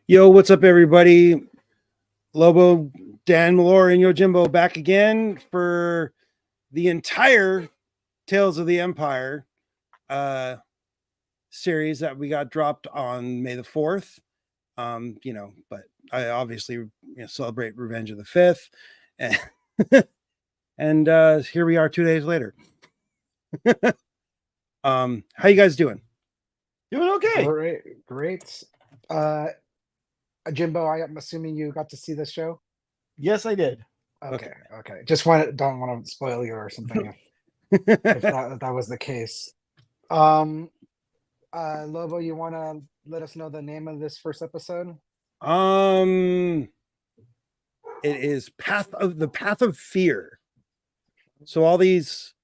Yo, what's up, everybody? Lobo, DanMalore and YoJimbo back again for the entire Tales of the Empire series that we got dropped on May the 4th. But I obviously celebrate Revenge of the 5th. And here we are 2 days later. How you guys doing? Doing okay. Great. Jimbo, I'm assuming you got to see this show. Yes, I did. Okay. Just don't want to spoil you or something if that was the case. Lobo, you want to let us know the name of this first episode? It is the Path of Fear. So all these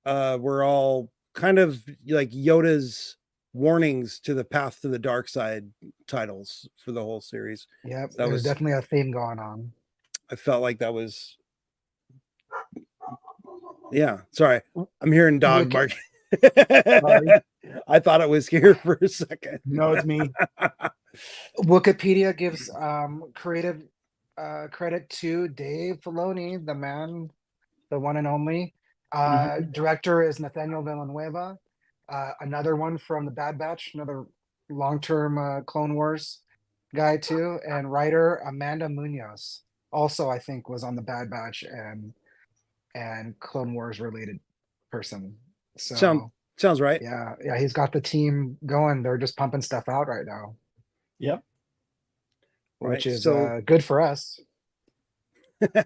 were all kind of like Yoda's warnings to the Path to the Dark Side titles for the whole series. Yep, that was definitely a theme going on. I felt like that was sorry, I'm hearing dog barking. I thought it was here for a second. No, it's me. Wikipedia gives creative credit to Dave Filoni, the man, the one and only. Director is Nathaniel Villanueva. Another one from the Bad Batch, another long-term Clone Wars guy too, and writer Amanda Munoz, also I think was on the Bad Batch and Clone Wars related person. So sounds right. Yeah, he's got the team going. They're just pumping stuff out right now. Yep. Which is good for us.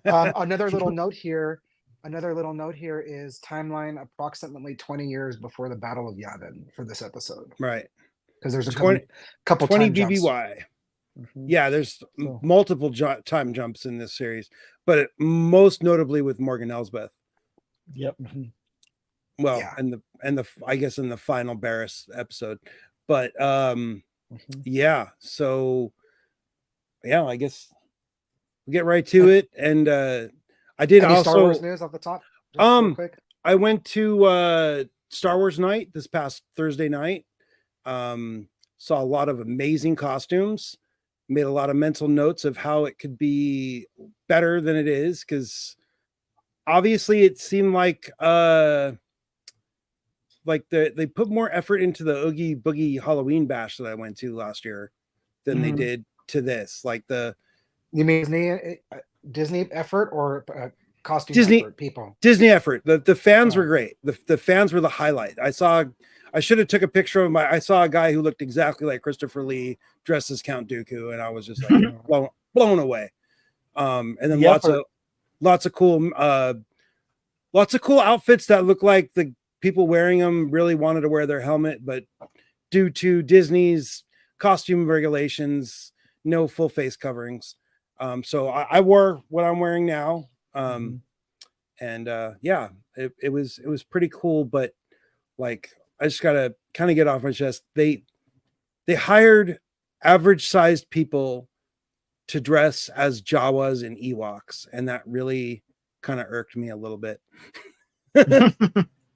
Another little note here is timeline approximately 20 years before the Battle of Yavin for this episode. Right. Because there's a couple 20 time jumps. BBY. Yeah, there's multiple time jumps in this series, but most notably with Morgan Elsbeth. Yep. Well, yeah. and the I guess in the final Barriss episode. But yeah, so yeah, I guess we'll get right to it. And I did Any also Star Wars news off the top. Real quick. I went to Star Wars night this past Thursday night. Saw a lot of amazing costumes, made a lot of mental notes of how it could be better than it is, because obviously it seemed like they put more effort into the Oogie Boogie Halloween bash that I went to last year than they did to this. Like you mean Disney effort or costume effort, people? Disney effort. The fans were great. The fans were the highlight. I should have took a picture of I saw a guy who looked exactly like Christopher Lee dressed as Count Dooku, and I was just like blown away. And then lots of cool outfits that look like the people wearing them really wanted to wear their helmet, but due to Disney's costume regulations, no full face coverings. So I wore what I'm wearing now. And yeah, it was pretty cool, but like I just gotta kind of get off my chest. They hired average sized people to dress as Jawas and Ewoks, and that really kind of irked me a little bit.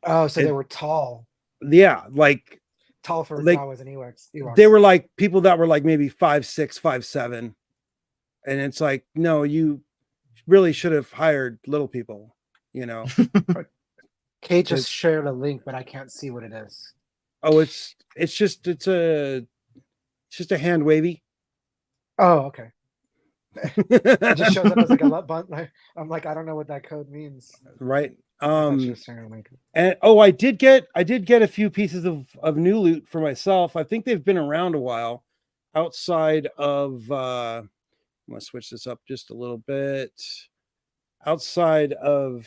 Oh, so they were tall. Yeah, like tall for Jawas and Ewoks. They were like people that were like maybe 5'6", 5'7", and it's like, no, you really should have hired little people, you know. Kate just shared a link, but I can't see what it is. Oh, it's just a hand wavy. Oh, okay. It just shows up as like a button. I'm like, I don't know what that code means. Right. And I did get a few pieces of new loot for myself. I think they've been around a while. Outside of I'm gonna switch this up just a little bit. Outside of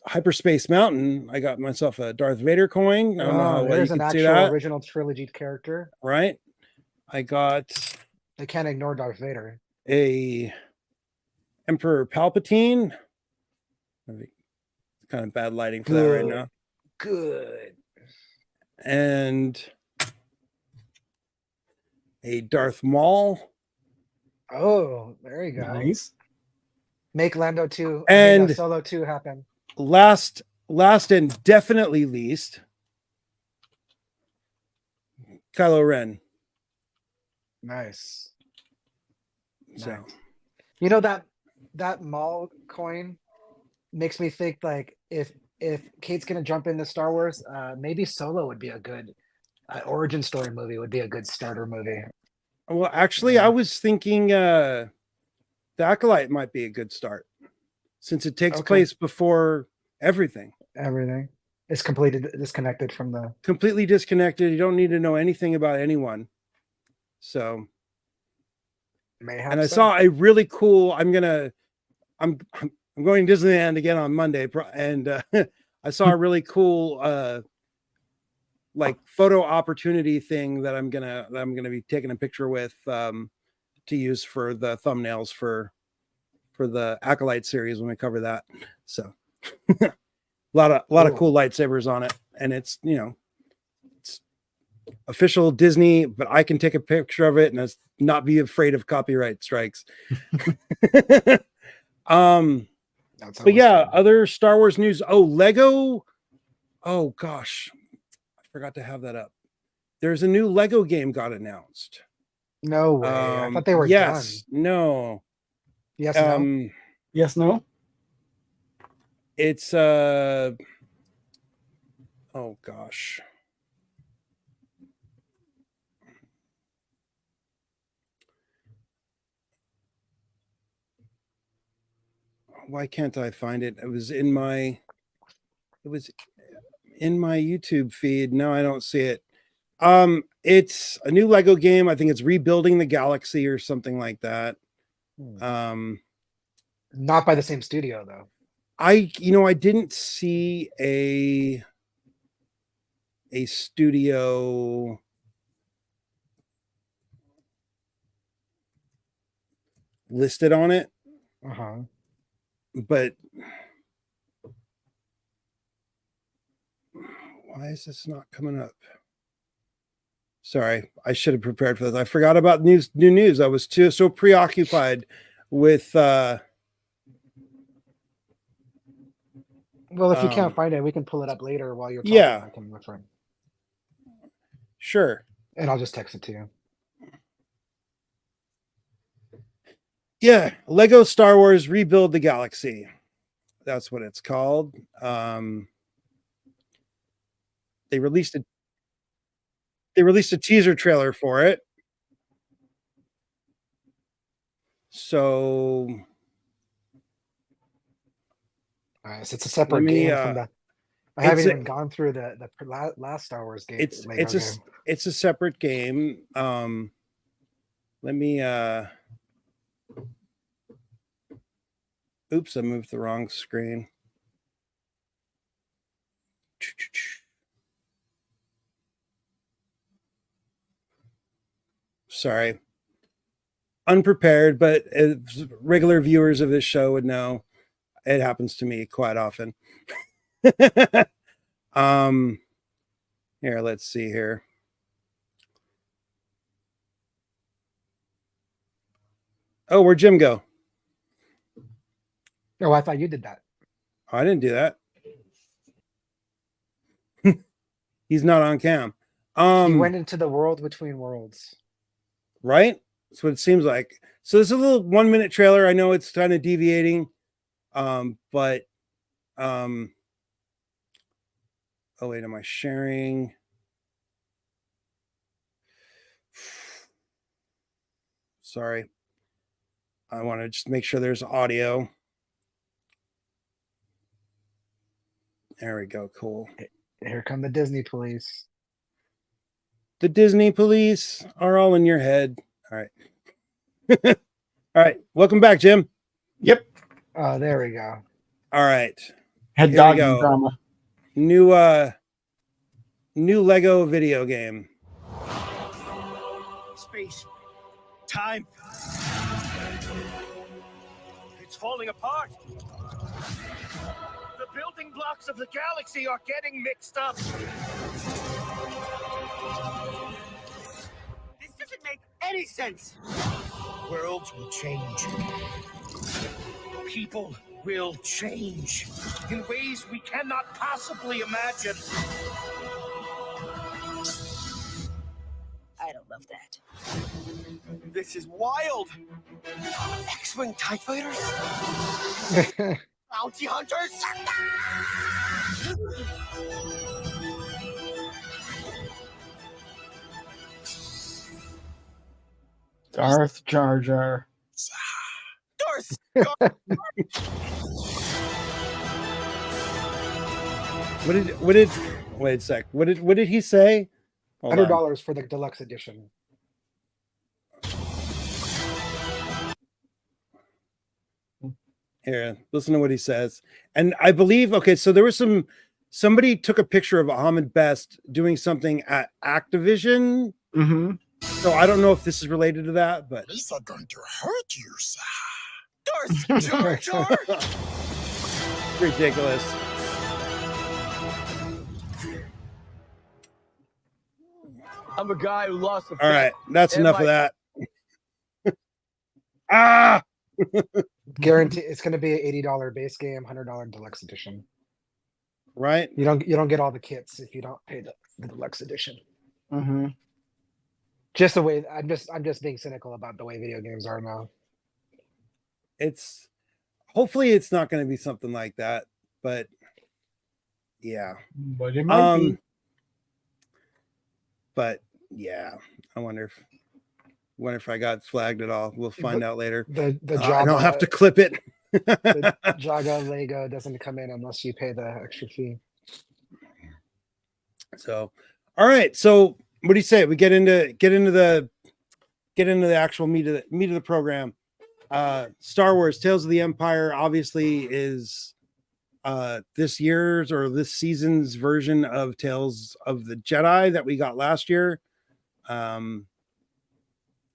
Hyperspace Mountain, I got myself a Darth Vader coin. I don't know how there's an actual original trilogy character. Right. I got. They can't ignore Darth Vader. A Emperor Palpatine. Kind of bad lighting for that right now. Good. And a Darth Maul. Oh, there you go. Nice. Make Lando 2 and Solo 2 happen. Last and definitely least, Kylo Ren. Nice. So Nice. You know that mall coin makes me think like if Kate's gonna jump into Star Wars, maybe Solo would be a good origin story movie. Would be a good starter movie. well, actually, I was thinking the Acolyte might be a good start since it takes Okay. place before everything. Everything is completely disconnected from the. Completely disconnected. You don't need to know anything about anyone. So, Mayhap and I so. saw a really cool. I'm going to Disneyland again on Monday, and I saw a really cool like photo opportunity thing that I'm gonna be taking a picture with to use for the thumbnails for the Acolyte series when we cover that. So a lot of cool lightsabers on it, and it's it's official Disney, but I can take a picture of it and not be afraid of copyright strikes. That's But yeah, always fun. other Star Wars news. Oh, Lego. Oh gosh, I forgot to have that up. There's a new Lego game got announced. No way. I thought they were yes, done. no. Yes, no. Yes, no. It's oh gosh. Why can't I find it? It was in my YouTube feed. No, I don't see it. It's a new Lego game. I think it's Rebuilding the Galaxy or something like that. Not by the same studio though. I didn't see a studio listed on it, but why is this not coming up? Sorry, I should have prepared for this. I forgot about new news. I was so preoccupied with well, if you can't find it, we can pull it up later while you're talking. Yeah. I can refer. Sure. And I'll just text it to you. Yeah, Lego Star Wars Rebuild the Galaxy. That's what it's called. They released a teaser trailer for it. So Nice. It's a separate game from the. I haven't even gone through the last Star Wars game. It's a separate game. Let me oops, I moved the wrong screen. Sorry. Unprepared, but regular viewers of this show would know it happens to me quite often. Here, let's see here. Oh, where'd Jim go? Oh, I thought you did that. Oh, I didn't do that. He's not on cam. He went into the world between worlds. Right? That's what it seems like. So this is a little 1 minute trailer. I know it's kind of deviating. But oh wait, am I sharing? Sorry. I want to just make sure there's audio. There we go. Cool. Here come the Disney police. The Disney police are all in your head. All right. All right. Welcome back, Jim. Yep. Oh, there we go. All right. Head Here dog we go. drama. New Lego video game. Space. Time. It's falling apart. The building blocks of the galaxy are getting mixed up. This doesn't make any sense. Worlds will change. People will change in ways we cannot possibly imagine. I don't love that. This is wild. X-wing TIE fighters, bounty hunters. Darth Jar Jar. Darth. What did wait a sec. What did he say? Hold on. $100 for the deluxe edition. Here, listen to what he says. And I believe, okay, so there was somebody took a picture of Ahmed Best doing something at Activision. Mm-hmm. So I don't know if this is related to that, but These are going to hurt you, sir. Darth Jar Jar. ridiculous. I'm a guy who lost a All right, that's And enough of my- that. Ah, Guarantee it's going to be an $80 base game, $100 deluxe edition. right? You don't get all the kits if you don't pay the deluxe edition. Mm-hmm. Just the way I'm just being cynical about the way video games are now. It's hopefully it's not going to be something like that, but yeah. But it might be. But yeah, I wonder if I got flagged at all. We'll find out later. The I don't have Java to clip it. the Jaga Lego doesn't come in unless you pay the extra fee. So, all right. So, what do you say? We get into the actual meat of the program. Star Wars: Tales of the Empire obviously is this year's or this season's version of Tales of the Jedi that we got last year.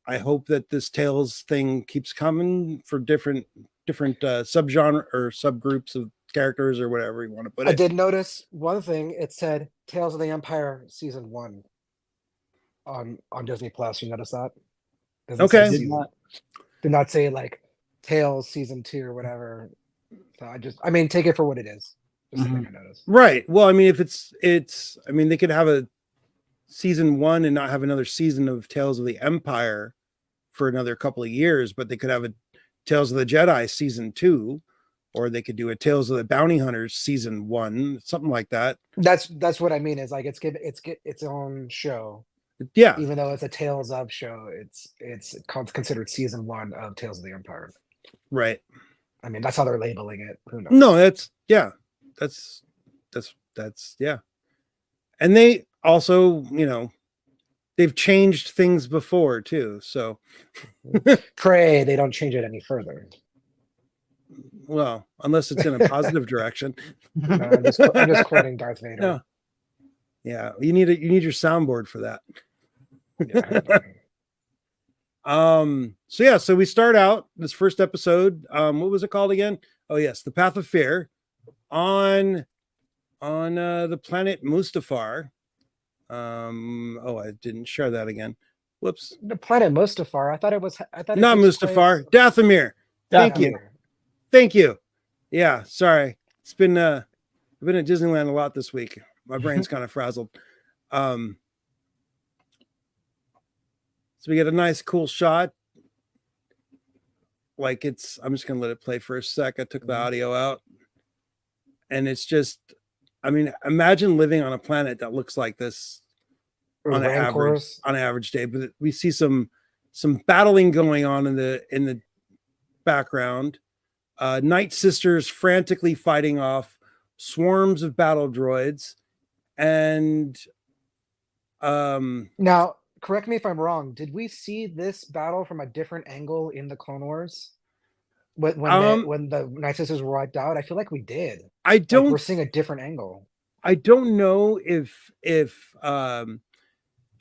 I hope that this Tales thing keeps coming for different subgenre or subgroups of characters or whatever you want to put it. I did notice one thing. It said Tales of the Empire Season 1 on Disney Plus. You notice that? Doesn't say Okay. season- Did not say like Tales Season 2 or whatever. So I mean, take it for what it is. Just something I noticed. Right. Well, I mean, if it's I mean, they could have a season 1 and not have another season of Tales of the Empire for another couple of years, but they could have a Tales of the Jedi season 2, or they could do a Tales of the Bounty Hunters season 1, something like that. That's what I mean. Is like it's its own show, Yeah. even though it's a Tales of show. It's considered Season 1 of Tales of the Empire. Right. I mean, that's how they're labeling it. Who knows? No, that's yeah. And they also, they've changed things before too. So, Pray they don't change it any further. well, unless it's in a positive direction. I'm just quoting Darth Vader. No. Yeah, you need your soundboard for that. Yeah. So we start out this first episode. What was it called again? Oh yes, The Path of Fear on the planet Mustafar. I didn't share that again. Whoops. The planet Mustafar. I thought it Not takes Mustafar, place- Dathomir. Thank you. Dathomir. Thank you. Yeah, sorry. It's been I've been at Disneyland a lot this week. My brain's kind of frazzled. So we get a nice cool shot. Like I'm just gonna let it play for a sec. I took the audio out. And it's just, I mean, imagine living on a planet that looks like this on an average day. But we see some battling going on in the background. Night Sisters frantically fighting off swarms of battle droids. And Now, correct me if I'm wrong. Did we see this battle from a different angle in the Clone Wars? When the Night Sisters were wiped out, I feel like we did. We're seeing a different angle. I don't know if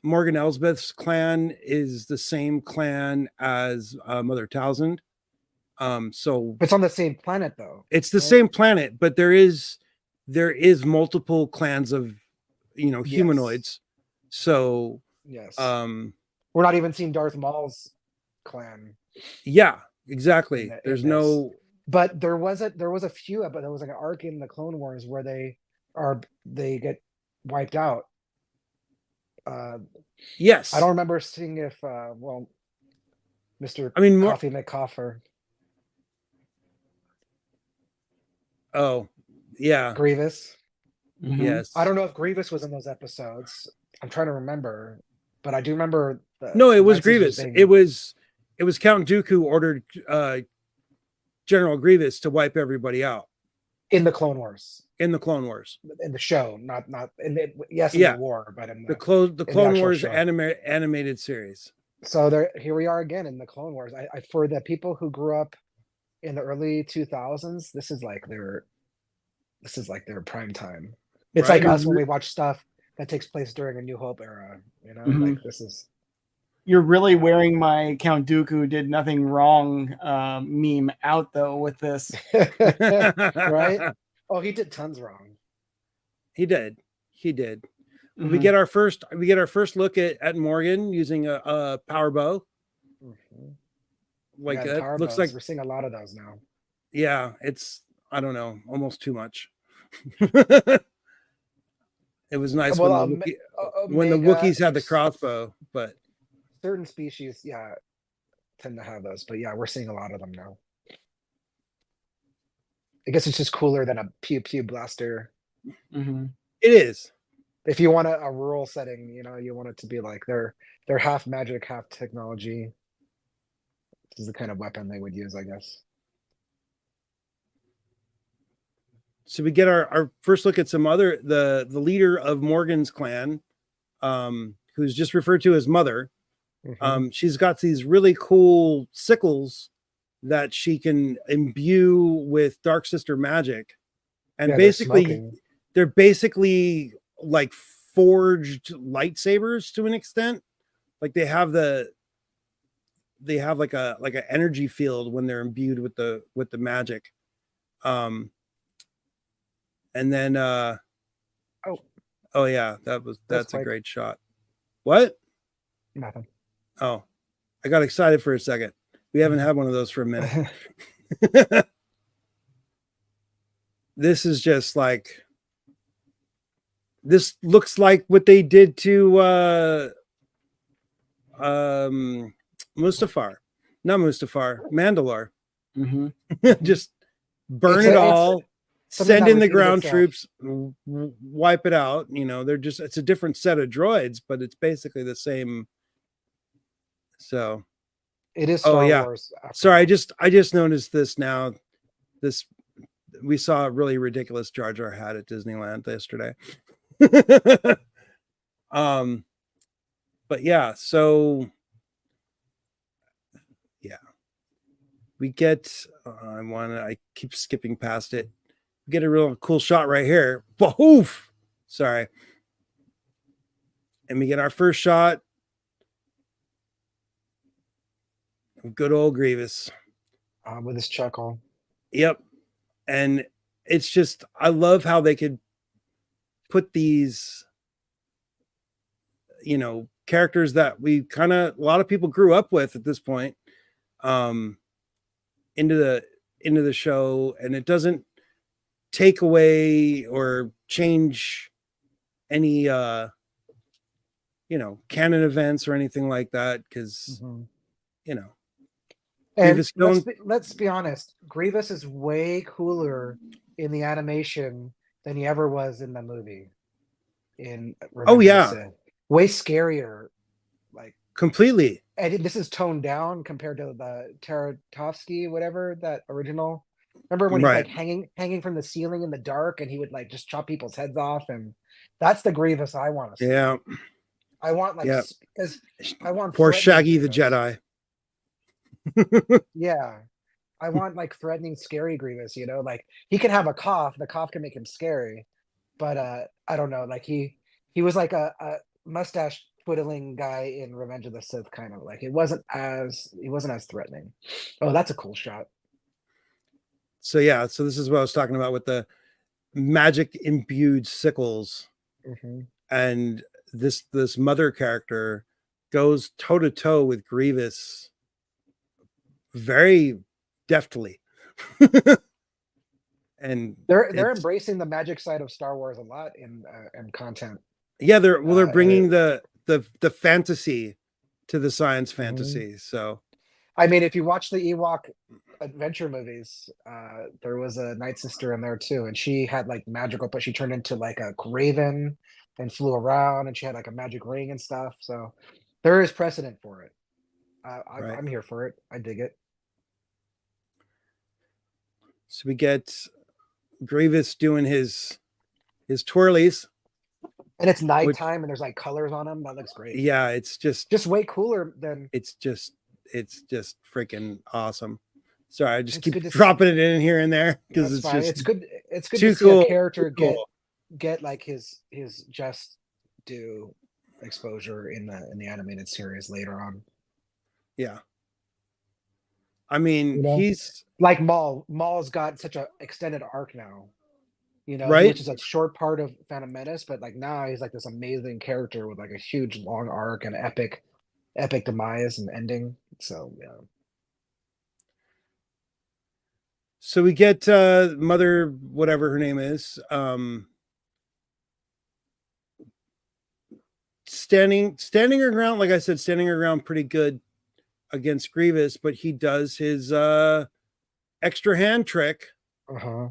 Morgan Elsbeth's clan is the same clan as Mother Townsend. So It's on the same planet though. it's the right? same planet, but there is multiple clans of humanoids. So Yes. we're not even seeing Darth Maul's clan. yeah, exactly. in There's this. no But there was a few, but there was like an arc in the Clone Wars where they get wiped out. Yes. I don't remember seeing if well, Mr. I mean, Coffee McCoffer, oh, yeah. Grievous. Mhm. Yes. I don't know if Grievous was in those episodes. I'm trying to remember, but I do remember No, it the was Night Sisters Grievous. being It was Count Dooku ordered General Grievous to wipe everybody out in the Clone Wars, in the Clone Wars. in the show, not in the, yes, in Yeah. the war, but in The the Clone actual Wars show. animated series. So there, here we are again in the Clone Wars. I for the people who grew up in the early 2000s, this is like their prime time. It's Right. like us when we watch stuff that takes place during a New Hope era. You know, Mhm. like this is. You're really wearing my Count Dooku did nothing wrong meme out though with this. Right? Oh, he did tons wrong. He did. We Mhm. get our first look at Morgan using a power bow. Like Yeah, the that power looks bows, like, we're seeing a lot of those now. yeah, it's, I don't know, almost too much. It was nice Well, when the Omega, Wookiees had the there's crossbow, but certain species, yeah, tend to have those, but yeah, we're seeing a lot of them now. I guess it's just cooler than a pew pew blaster. Mhm. it is. If you want a rural setting, you know, you want it to be like they're half magic, half technology. This is the kind of weapon they would use, I guess. So we get our first look at some other the leader of Morgan's clan, who's just referred to as Mother. Mhm. She's got these really cool sickles that she can imbue with Dark Sister magic, and Yeah, they're basically smoking. they're basically like forged lightsabers to an extent. Like they have like an energy field when they're imbued with the magic. And then oh yeah, that's a like great shot. What? nothing. Oh, I got excited for a second. We haven't had one of those for a minute. This is just like, this looks like what they did to Mustafar. Not Mustafar, Mandalore. Mhm. Just burn It's it a- all, something send that in the repeated ground itself. troops, wipe it out. You know, it's a different set of droids, but it's basically the same. So, It is oh Star yeah. Wars. after Sorry, all. I just noticed this now. This, we saw a really ridiculous Jar Jar hat at Disneyland yesterday. But yeah, so yeah, we get I keep skipping past it. We get a real cool shot right here. Woof! Sorry. And we get our first shot of good old Grievous. With his chuckle. Yep. And it's just, I love how they could put these, you know, characters that we kind of, a lot of people grew up with at this point, into the show, and it doesn't take away or change any you know, canon events or anything like that, because you know, And Grievous let's be honest, Grievous is way cooler in the animation than he ever was in the movie. In Revenge of the yeah. Sith. Way scarier. Like completely. and this is toned down compared to the Taratovsky, whatever, that original. Remember when he's Right. like hanging from the ceiling in the dark, and he would like just chop people's heads off, and that's the Grievous I want to see. Yeah. I want like Yeah. because I want Poor threatening Shaggy the Grievous. Jedi. Yeah, I want like threatening, scary Grievous. You know, like he can have a cough. The cough can make him scary, but I don't know. Like he was like a mustache twiddling guy in Revenge of the Sith, kind of like he wasn't as threatening. Oh, that's a cool shot. So yeah, so this is what I was talking about with the magic imbued sickles, and this Mother character goes toe to toe with Grievous very deftly. And They're embracing the magic side of Star Wars a lot in content. yeah, they're bringing the the fantasy to the science fantasy. So I mean, if you watch the Ewok adventure movies, there was a Night Sister in there too, and she had like magical, but she turned into like a raven and flew around, and she had like a magic ring and stuff. So there is precedent for it. Right. I'm here for it. I dig it. so we get Grievous doing his twirlies. And it's nighttime, and there's like colors on them. That looks great. Yeah, it's just Way cooler than. it's just freaking awesome. Sorry, I just It's keep good to dropping it in here and there because That's it's fine. just It's good. It's good too to see cool. a character Too cool. get like his just due exposure in the animated series later on. Yeah. I mean, You know? he's Like Maul. Maul's got such a extended arc now. You know, Right. which is a short part of Phantom Menace, but like now he's like this amazing character with like a huge long arc and epic demise and ending. So yeah. so we get Mother, whatever her name is, standing her ground. Like I said, standing her ground pretty good against Grievous, but he does his extra hand trick. Uh-huh.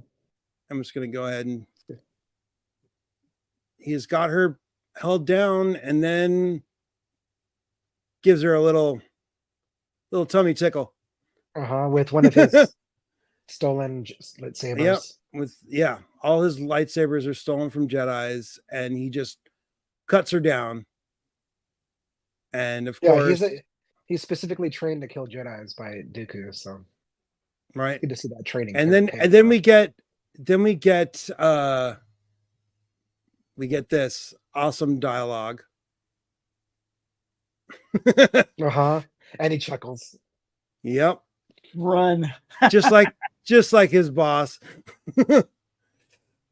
I'm just gonna go ahead and he's got her held down and then gives her a little tummy tickle. Uh-huh. With one of his stolen lightsabers. Yep. With all his lightsabers are stolen from Jedis, and he just cuts her down. And of course, He's specifically trained to kill Jedis by Dooku, so right. good to see that training. And then we get this awesome dialogue. Uh-huh. And he chuckles. Yep. Run. just like his boss.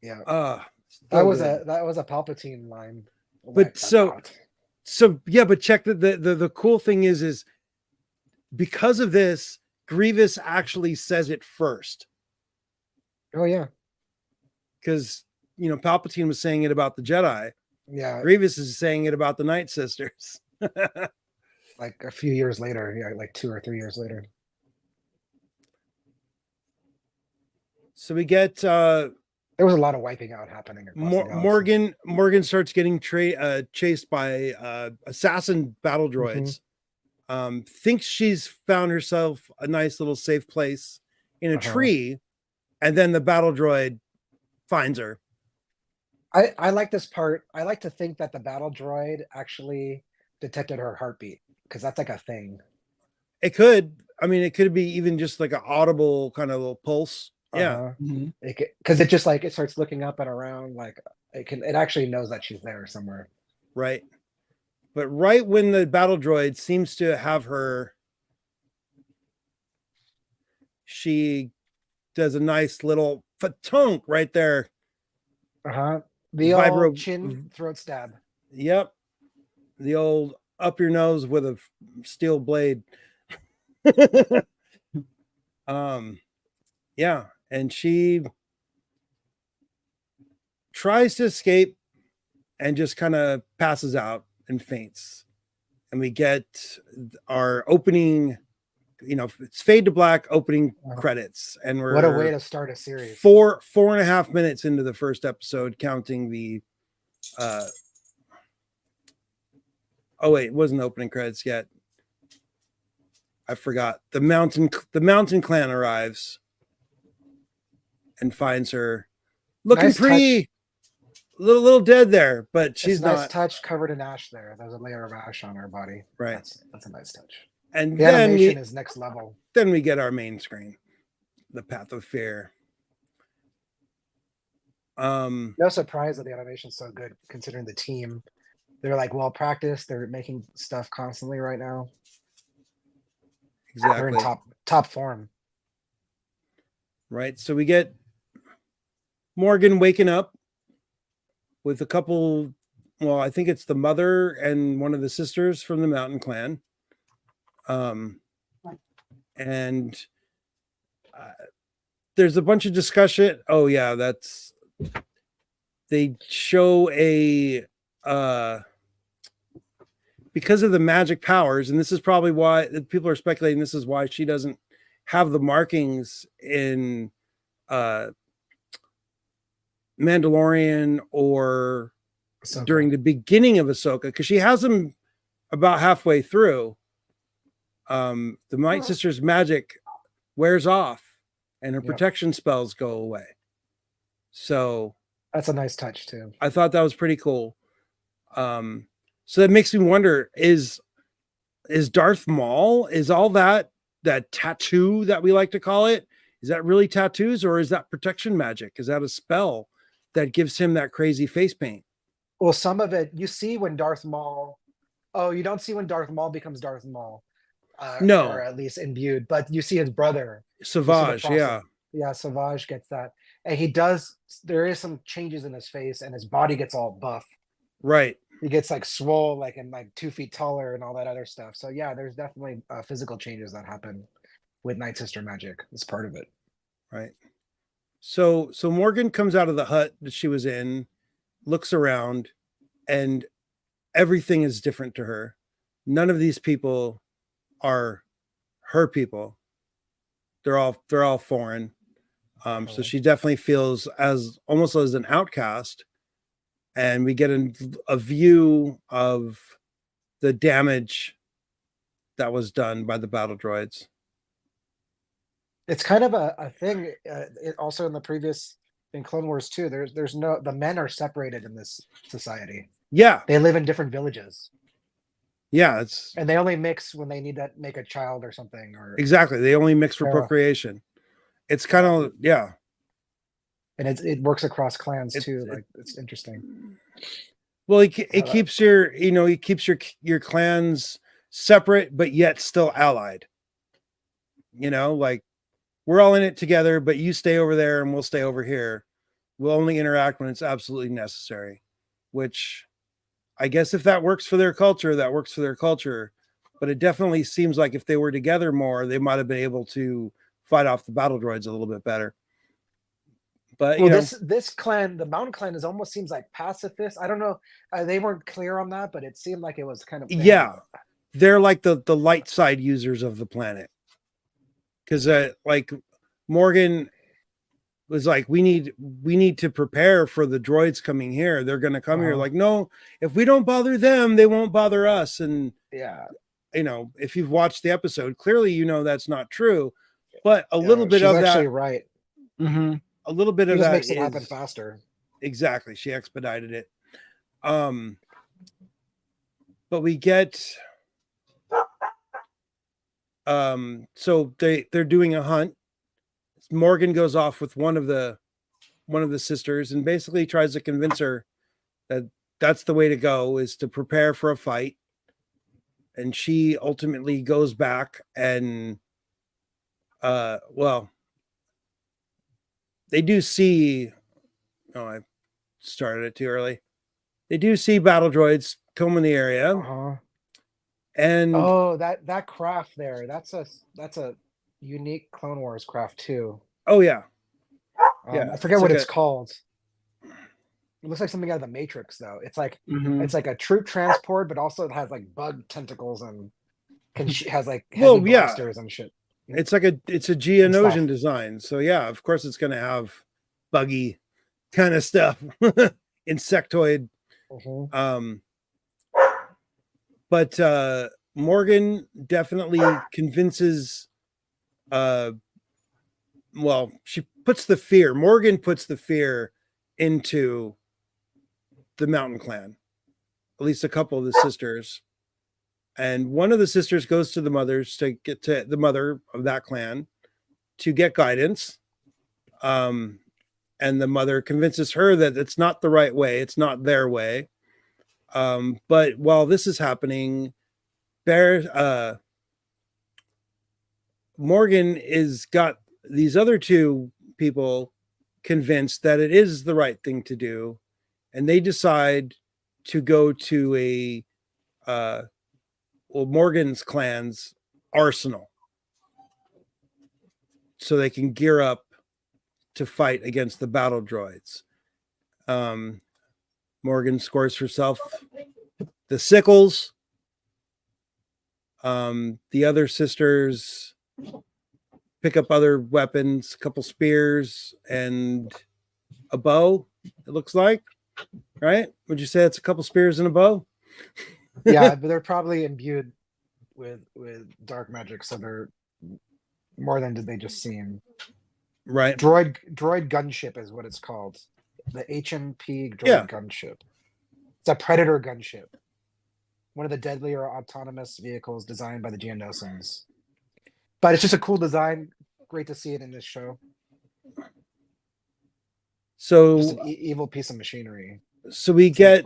Yeah. So that was good. a Palpatine line. But but check the cool thing is because of this, Grievous actually says it first. Oh yeah. Because Palpatine was saying it about the Jedi. Yeah. Grievous is saying it about the Night Sisters. Like a few years later, like 2 or 3 years later. So we get There was a lot of wiping out happening. Across the galaxy. Morgan starts getting chased by assassin battle droids. Thinks she's found herself a nice little safe place in a tree, and then the battle droid finds her. I like this part. I like to think that the battle droid actually detected her heartbeat, because that's like a thing. It could. I mean, it could be even just like an audible kind of little pulse. Yeah. Because it just like it starts looking up and around, like it actually knows that she's there somewhere. Right. But right when the battle droid seems to have her, she does a nice little fatonk right there. The old chin throat stab. Yep. The old up your nose with a steel blade. Yeah. And she tries to escape and just kind of passes out and faints. And we get our opening, it's fade to black opening credits. And we're what a way to start a series. 4.5 minutes into the first episode, counting the oh wait, it wasn't opening credits yet. I forgot. The mountain clan arrives and finds her looking Nice pretty little dead there, but she's nice not. touch covered in ash there. There's a layer of ash on her body. Right. That's a nice touch. And The then animation is next level. then we get our main screen, the Path of Fear. No surprise that the animation's so good considering the team. They're like well practiced. They're making stuff constantly right now. They're Exactly. in top form. Right. So we get Morgan waking up with a couple. Well, I think it's the mother and one of the sisters from the Mountain Clan. And there's a bunch of discussion. Oh yeah, they show a because of the magic powers, and this is probably why people are speculating this is why she doesn't have the markings in Mandalorian or Ahsoka. during the beginning of Ahsoka, because she has them about halfway through. The Night Sister's magic wears off and her Yep. protection spells go away. So That's a nice touch too. I thought that was pretty cool. So that makes me wonder, is Darth Maul, is all that tattoo that we like to call it, is that really tattoos, or is that protection magic? Is that a spell that gives him that crazy face paint? Well, some of it you see when Darth Maul. Oh, you don't see when Darth Maul becomes Darth Maul. No. Or at least imbued, but you see his brother. Savage, process. yeah. Yeah, Savage gets that. And he does, there is some changes in his face and his body gets all buff. Right. He gets like swole, like and like 2 feet taller and all that other stuff. So yeah, there's definitely physical changes that happen with Night Sister magic. It's part of it. Right. So Morgan comes out of the hut that she was in, looks around, and everything is different to her. None of these people are her people. They're all foreign. So she definitely feels as almost as an outcast. And we get a view of the damage that was done by the battle droids. It's kind of a thing. Also in the previous in Clone Wars too. There's no, the men are separated in this society. Yeah. They live in different villages. Yeah, it's And they only mix when they need to make a child or something. Or exactly. They only mix for Yeah. procreation. It's kind of, yeah. and it works across clans It- too. it- Like it's interesting. Well, it keeps your clans separate, but yet still allied. Like we're all in it together, but you stay over there and we'll stay over here. We'll only interact when it's absolutely necessary, which I guess if that works for their culture, that works for their culture. But it definitely seems like if they were together more, they might have been able to fight off the battle droids a little bit better. But Well, this clan, the Mountain Clan, almost seems like pacifist. I don't know. They weren't clear on that, but it seemed like it was kind of. Yeah, they're like the light side users of the planet. Because like Morgan was like, we need to prepare for the droids coming here. They're going to come here. Like, no, if we don't bother them, they won't bother us. And yeah, if you've watched the episode, clearly that's not true. But a little bit she's of actually that, right. a little bit It of just that makes it happen is- faster. Exactly. She expedited it. But we get so they're doing a hunt. Morgan goes off with one of the sisters and basically tries to convince her that that's the way to go, is to prepare for a fight. And she ultimately goes back and they do see, I started it too early. They do see battle droids come in the area. And that craft there, that's a unique Clone Wars craft too. Oh yeah. Yeah, I forget it's what like it's called. It looks like something out of the Matrix though. It's like Mhm. it's like a troop transport, but also it has like bug tentacles and has like heavy Well, yeah. blasters and shit. It's a Geonosian design. So yeah, of course it's gonna have buggy kind of stuff. Insectoid. But Morgan definitely convinces Morgan puts the fear into the Mountain Clan, at least a couple of the sisters. And one of the sisters goes to the mothers to get to the mother of that clan to get guidance. And the mother convinces her that it's not the right way. It's not their way. But while this is happening, Morgan is got these other two people convinced that it is the right thing to do. And they decide to go to Morgan's clan's arsenal so they can gear up to fight against the battle droids. Morgan scores herself the sickles The other sisters pick up other weapons, a couple spears and a bow, it looks like, right? Would you say it's a couple spears and a bow? Yeah, but they're probably imbued with dark magic, so they're more than they just seem. Right. Droid gunship is what it's called. The HMP droid Yeah. gunship. It's a Predator gunship. One of the deadlier autonomous vehicles designed by the Geonosians. But it's just a cool design. Great to see it in this show. So Just an evil piece of machinery. so we get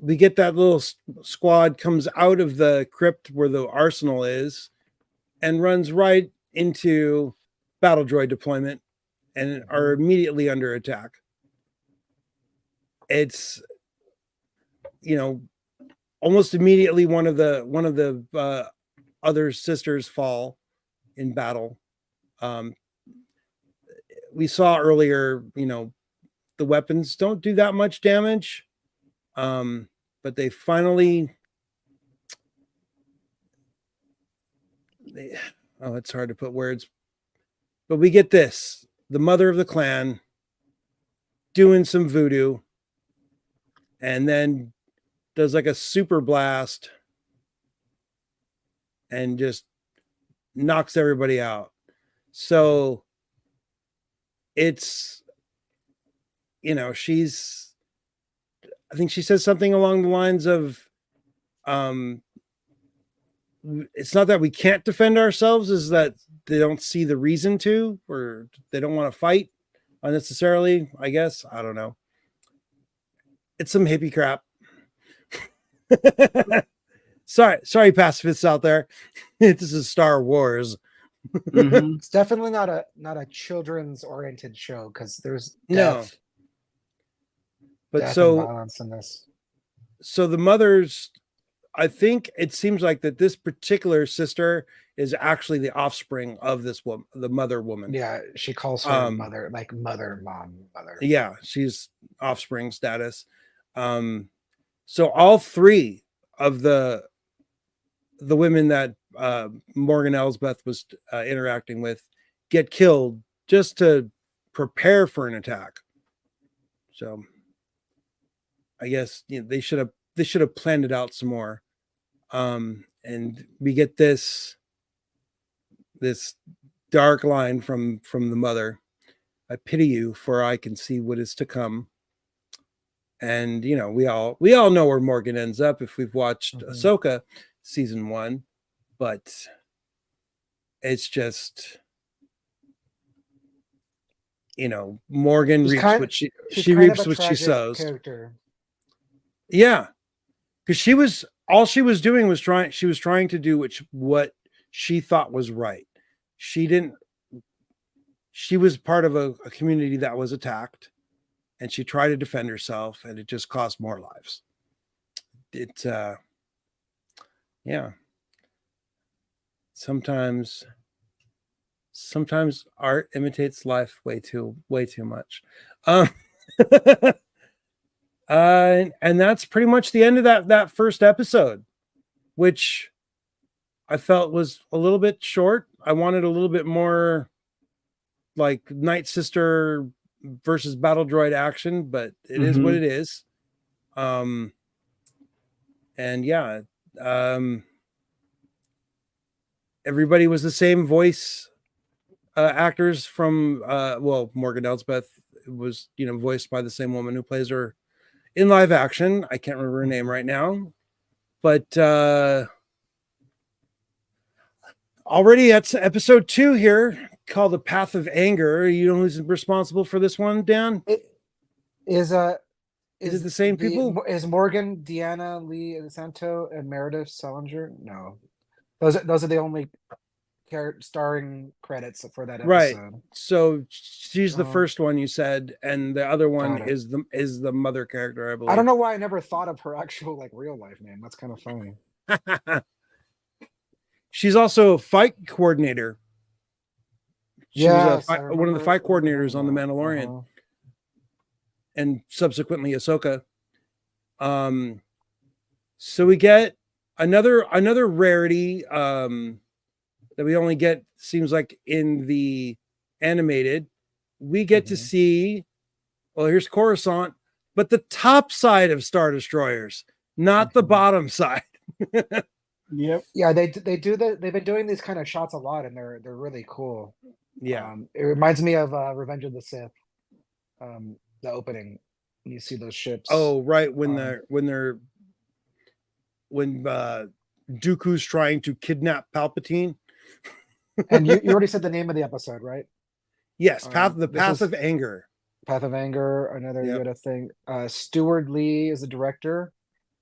that little squad comes out of the crypt where the arsenal is and runs right into battle droid deployment and are immediately under attack. It's, you know, almost immediately one of the other sisters fall in battle. We saw earlier, you know, the weapons don't do that much damage. But they finally, it's hard to put words, but we get this, the mother of the clan doing some voodoo and then does like a super blast and just knocks everybody out. So it's, you know, I think she says something along the lines of, it's not that we can't defend ourselves, is that they don't see the reason to, or they don't want to fight unnecessarily, I guess. I don't know. It's some hippie crap. sorry, pacifists out there. This is Star Wars. Mhm. It's definitely not a children's oriented show because there's No. death, But death and so violence in this. the mothers, I think it seems like that this particular sister is actually the offspring of this woman, the mother woman. Yeah, she calls her mother, like mother, mom, mother. Yeah, she's offspring status. So all three of the women that Morgan Elsbeth was interacting with get killed just to prepare for an attack. So I guess, you know, they should have planned it out some more. And we get this dark line from the mother. I pity you, for I can see what is to come. And, you know, we all know where Morgan ends up if we've watched Ahsoka season 1, but it's just, you know, Morgan She's reaps kind- what she She's kind of reaps a what she tragic sows. character. Yeah, because she was trying to do what she thought was right. She was part of a community that was attacked, and she tried to defend herself, and it just cost more lives. Yeah. Sometimes art imitates life way too much. And that's pretty much the end of that first episode, which I felt was a little bit short. I wanted a little bit more like Night Sister versus Battle Droid action, but it is what it is. And yeah, everybody was the same voice actors from Morgan Elsbeth was, you know, voiced by the same woman who plays her in live action. I can't remember her name right now, but already that's episode 2 here, called The Path of Anger. You know who's responsible for this one, Dan? Is it the same people? Is Morgan, Deanna Lee Santo, and Meredith Salinger? No, those are the only starring credits for that episode. Right. So she's the first one you said, and the other one Got it. is the mother character, I believe. I don't know why I never thought of her actual like real life name. That's kind of funny. She's also a fight coordinator. She was Yes, I one of the fight remember coordinators on The that. Mandalorian, and subsequently Ahsoka. So we get another rarity that we only get, seems like, in the animated. We get to see, well, here's Coruscant, but the top side of Star Destroyers, not the bottom side. Yep. Yeah, they do that. They've been doing these kind of shots a lot, and they're really cool. Yeah. It reminds me of Revenge of the Sith. The opening, you see those ships. Oh, right. When Dooku's trying to kidnap Palpatine. And you already said the name of the episode, right? Yes, Path this is of Anger. Path of Anger, another Yep. Yoda thing. Stuart Lee is the director,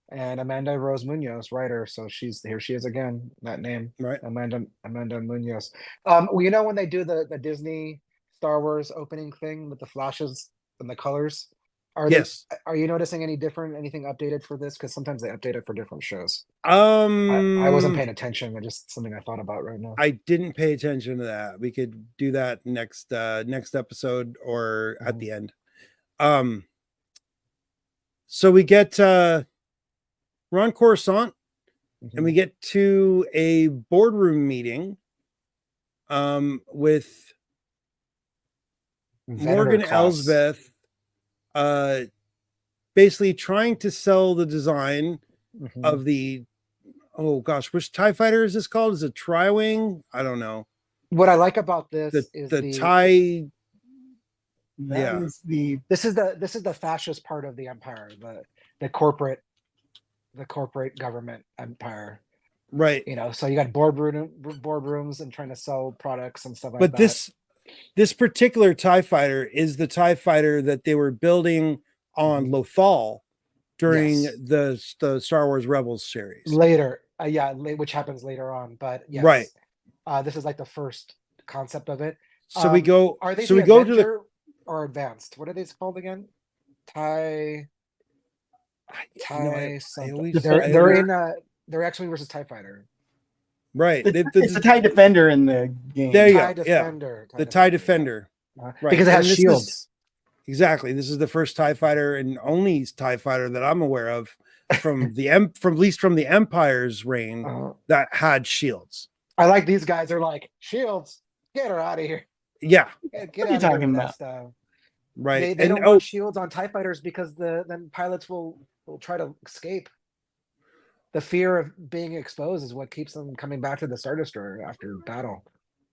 and Amanda Rose Munoz writer. So here she is again. That name, Right. Amanda Munoz. Well, you know when they do the Disney Star Wars opening thing with the flashes and the colors, Yes. are you noticing anything updated for this? Because sometimes they update it for different shows. I wasn't paying attention. It's just something I thought about right now. I didn't pay attention to that. We could do that next episode or at the end. So we get we're on Coruscant, and we get to a boardroom meeting with Morgan Elsbeth basically trying to sell the design of the, oh gosh, which TIE fighter is this called? Is it Tri-Wing? I don't know. What I like about this is the TIE. This is the fascist part of the empire, the corporate government empire. Right. You know, so you got boardrooms and trying to sell products and stuff like but that. This particular TIE fighter is the TIE fighter that they were building on Lothal during the Star Wars Rebels series. Later, which happens later on. But yes, right. This is like the first concept of it. So we go. Are they so we go to the or advanced? What are they called again? TIE. They're X-wing versus TIE fighter. Right. It's a TIE Defender in the game. There you TIE go. Defender. The TIE Defender. Right. Because it has shields. Exactly. This is the first TIE fighter and only TIE fighter that I'm aware of from at least from the Empire's reign that had shields. I like these guys. They're like, shields, get her out of here. Yeah. Get what are you talking about? Right. They don't want shields on TIE fighters because then pilots will try to escape. The fear of being exposed is what keeps them coming back to the Star Destroyer after battle.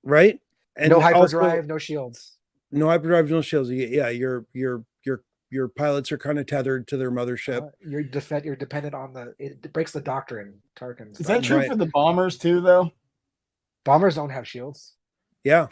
Right. And no hyperdrive, no shields. No hyperdrive, no shields. Yeah, your pilots are kind of tethered to their mothership. You're dependent on it breaks the doctrine. Tarkin. Is that true for the bombers too, though? Bombers don't have shields. Yeah.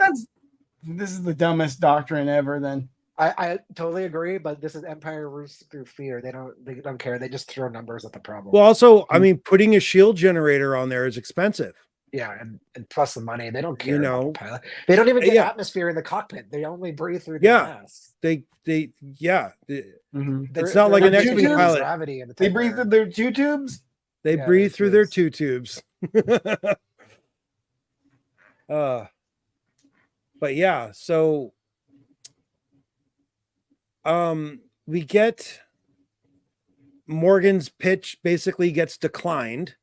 This is the dumbest doctrine ever. Then I totally agree, but this is Empire rules through fear. They don't care. They just throw numbers at the problem. Well, also, I mean, putting a shield generator on there is expensive. Yeah, and plus the money. They don't care. You know, about the pilot. They don't even get atmosphere in the cockpit. They only breathe through the mask. It's not like an extra pilot. Gravity in the they breathe through their two tubes. They breathe through their two tubes. But yeah, so we get Morgan's pitch basically gets declined,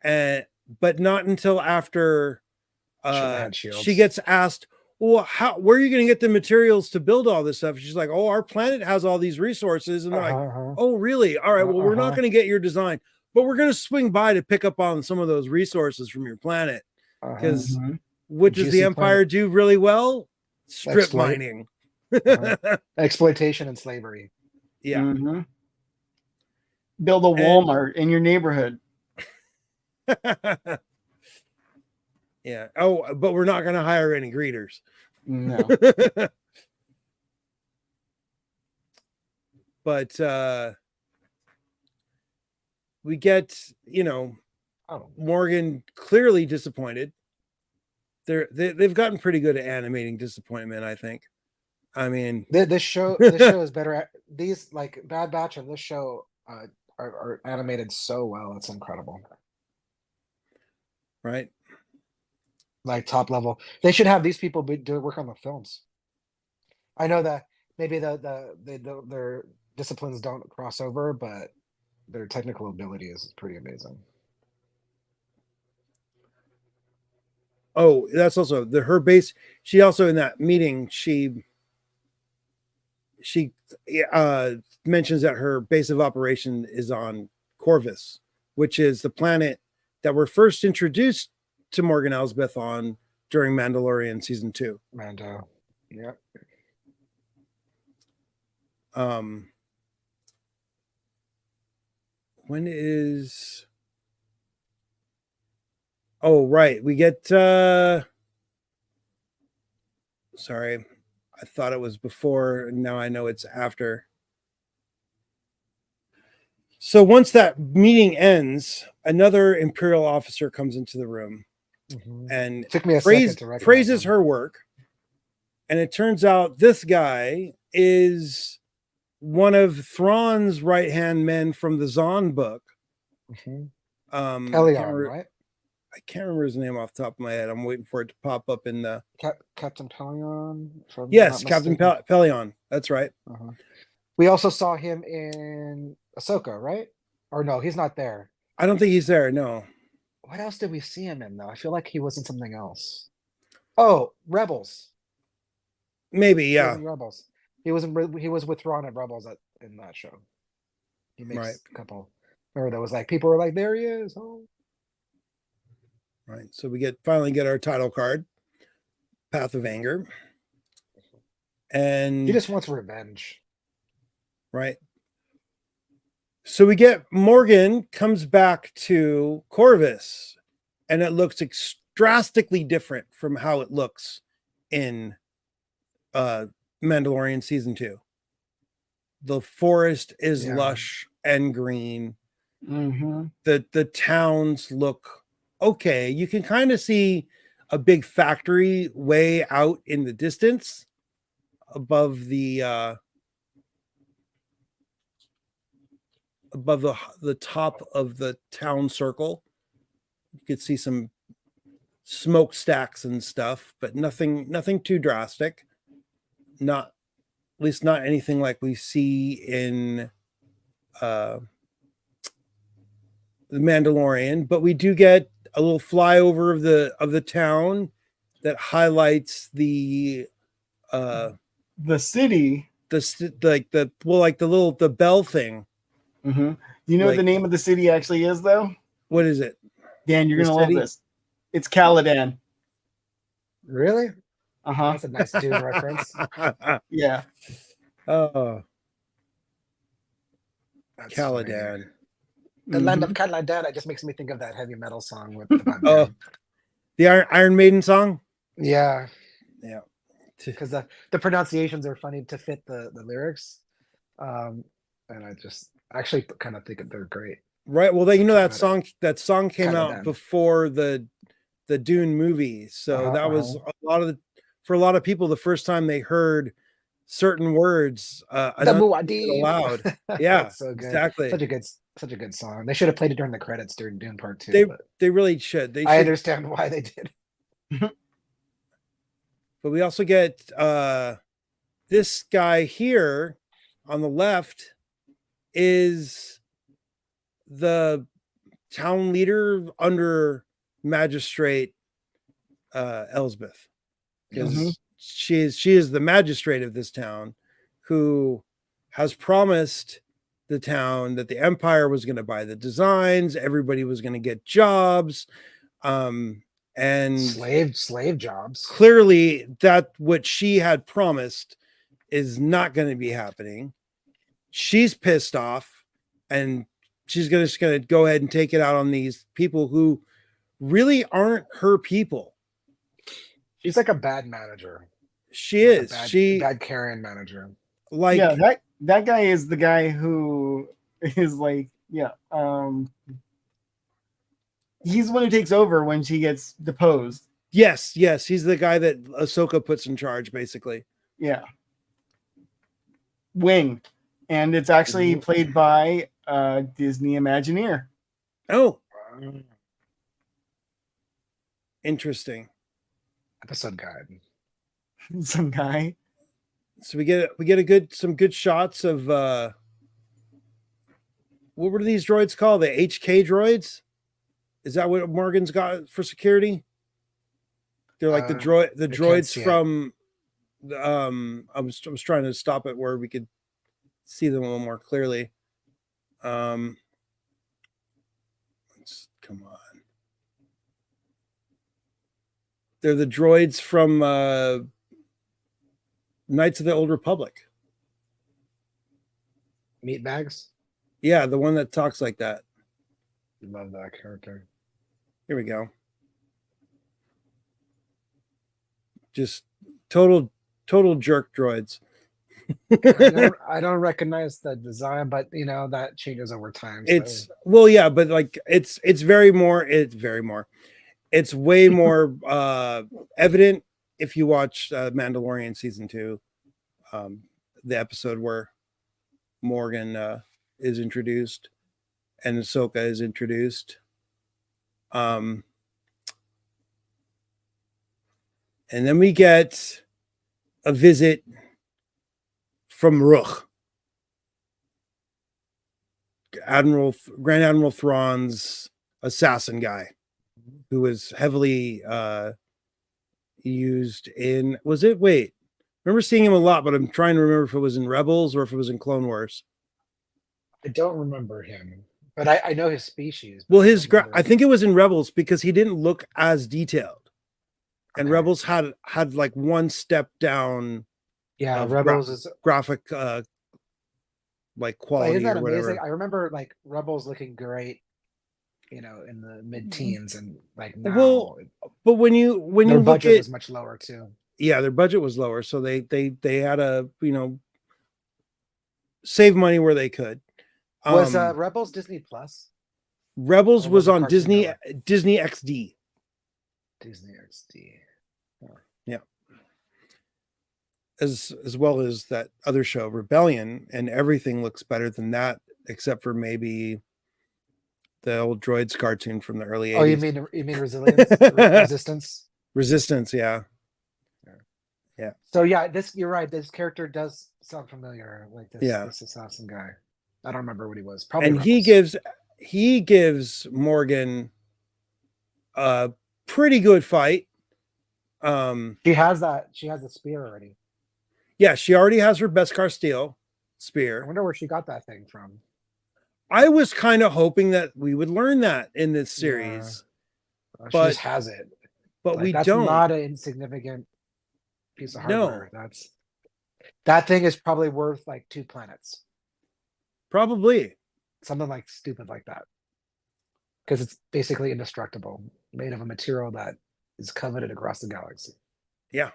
but not until after she gets asked, well, where are you going to get the materials to build all this stuff? She's like, oh, our planet has all these resources. And they're like, oh, really? All right, well, we're not going to get your design, but we're going to swing by to pick up on some of those resources from your planet. Because what does the Empire do really well? Strip mining. Exploitation and slavery. Yeah. Build a Walmart in your neighborhood. Yeah. Oh, but we're not going to hire any greeters. No. But we get, Morgan clearly disappointed. They've gotten pretty good at animating disappointment, I think. I mean, this show is better at these, like Bad Batch and this show are animated so well. It's incredible. Right. Like top level. They should have these people work on the films. I know that maybe their disciplines don't cross over, but their technical ability is pretty amazing. Oh, that's also her base. She also in that meeting she mentions that her base of operation is on Corvus, which is the planet that we're first introduced to Morgan Elsbeth on during Mandalorian season 2. Mando. Yep. When is right, we get sorry, I thought it was before, now I know it's after. So once that meeting ends, another Imperial officer comes into the room and Took me a second to recognize praises him. her work. And it turns out this guy is one of Thrawn's right-hand men from the Zahn book. Pelion, right? I can't remember his name off the top of my head. I'm waiting for it to pop up in the Captain Pelion. Yes, Captain Pelion. That's right. We also saw him in Ahsoka, right? Or no, he's not there. I don't think he's there. No. What else did we see him in though? I feel like he was in something else. Oh, Rebels. Maybe, He was yeah. in Rebels. He was with Thrawn at Rebels in that show. He makes a couple. Remember, there was like people were like, "There he is!" Oh, right. So we finally get our title card, Path of Anger, and he just wants revenge. Right. So we get Morgan comes back to Corvus, and it looks drastically different from how it looks in Mandalorian season 2. The forest is lush and green. The towns look okay. You can kind of see a big factory way out in the distance above the top of the town circle. You could see some smokestacks and stuff, but nothing too drastic. Not, at least not anything like we see in the Mandalorian, but we do get a little flyover of the town that highlights the city, the bell thing. You know what the name of the city actually is, though? What is it? Dan, you're gonna love this. It's Caladan. Really? That's a nice Dune reference. Yeah. Oh, That's Caladan. funny. The land of Caladan. It just makes me think of that heavy metal song with the Iron Maiden song. Yeah. Yeah. Because the pronunciations are funny to fit the lyrics, and I just actually kind of think they're great. Right. Well, that song came out before the Dune movie, so that was for a lot of people the first time they heard certain words aloud. Yeah, that's so good. Exactly. Such a good song. They should have played it during the credits during Dune Part 2. They really should. I understand why they did. But we also get this guy here on the left is the town leader under Magistrate Elsbeth, because she is the magistrate of this town, who has promised the town that the Empire was going to buy the designs, everybody was going to get jobs, and slave jobs. Clearly, that what she had promised is not going to be happening. She's pissed off, and she's just going to go ahead and take it out on these people who really aren't her people. She's like a bad manager. She is. Bad carrion manager. Like, yeah, that guy is the guy who is like, he's the one who takes over when she gets deposed. Yes, he's the guy that Ahsoka puts in charge, basically. Yeah. Wing. And it's actually played by Disney Imagineer. Oh. Interesting. Episode guide. Some guy. So we get some good shots of what were these droids called? The HK droids? Is that what Morgan's got for security? They're like the can't droids see it. from I was trying to stop it where we could see them a little more clearly. Come on. They're the droids from Knights of the Old Republic. Meat bags. Yeah, the one that talks like that. Love that character. Here we go. Just total jerk droids. I don't recognize the design, but you know that changes over time. It's well, yeah, but like it's way more evident if you watch Mandalorian season 2, the episode where Morgan is introduced and Ahsoka is introduced. And then we get a visit from Ruch, Grand Admiral Thrawn's assassin guy, who was heavily used in. Was it? Wait, remember seeing him a lot, but I'm trying to remember if it was in Rebels or if it was in Clone Wars. I don't remember him, but I know his species. Well, I think it was in Rebels because he didn't look as detailed, and Rebels had like one step down. Yeah, Rebels is graphic like quality isn't that or whatever. amazing? I remember like Rebels looking great, you know, in the mid-teens, and like now, well, but when you their look budget at, was much lower too. Yeah, their budget was lower, so they had to, you know, save money where they could. Was Rebels Disney Plus? Rebels Or was it on Cartoon Disney Network? Disney XD. Disney XD. Yeah. As well as that other show, Rebellion, and everything looks better than that, except for maybe the old Droids cartoon from the early 80s. Oh, you mean Resilience? Resistance? Resistance, yeah. Yeah. So yeah, you're right. This character does sound familiar, like this, Yeah. this assassin guy. I don't remember what he was. Probably And Rebels. he gives Morgan a pretty good fight. She has a spear already. Yeah, she already has her Beskar steel I spear. wonder where she got that thing from. I was kind of hoping that we would learn that in this series, She but just has it. but Like, we that's don't. not an insignificant piece of No. hardware. That thing is probably worth like 2 planets. Probably. Something like stupid like that. Because it's basically indestructible, made of a material that is coveted across the galaxy. Yeah.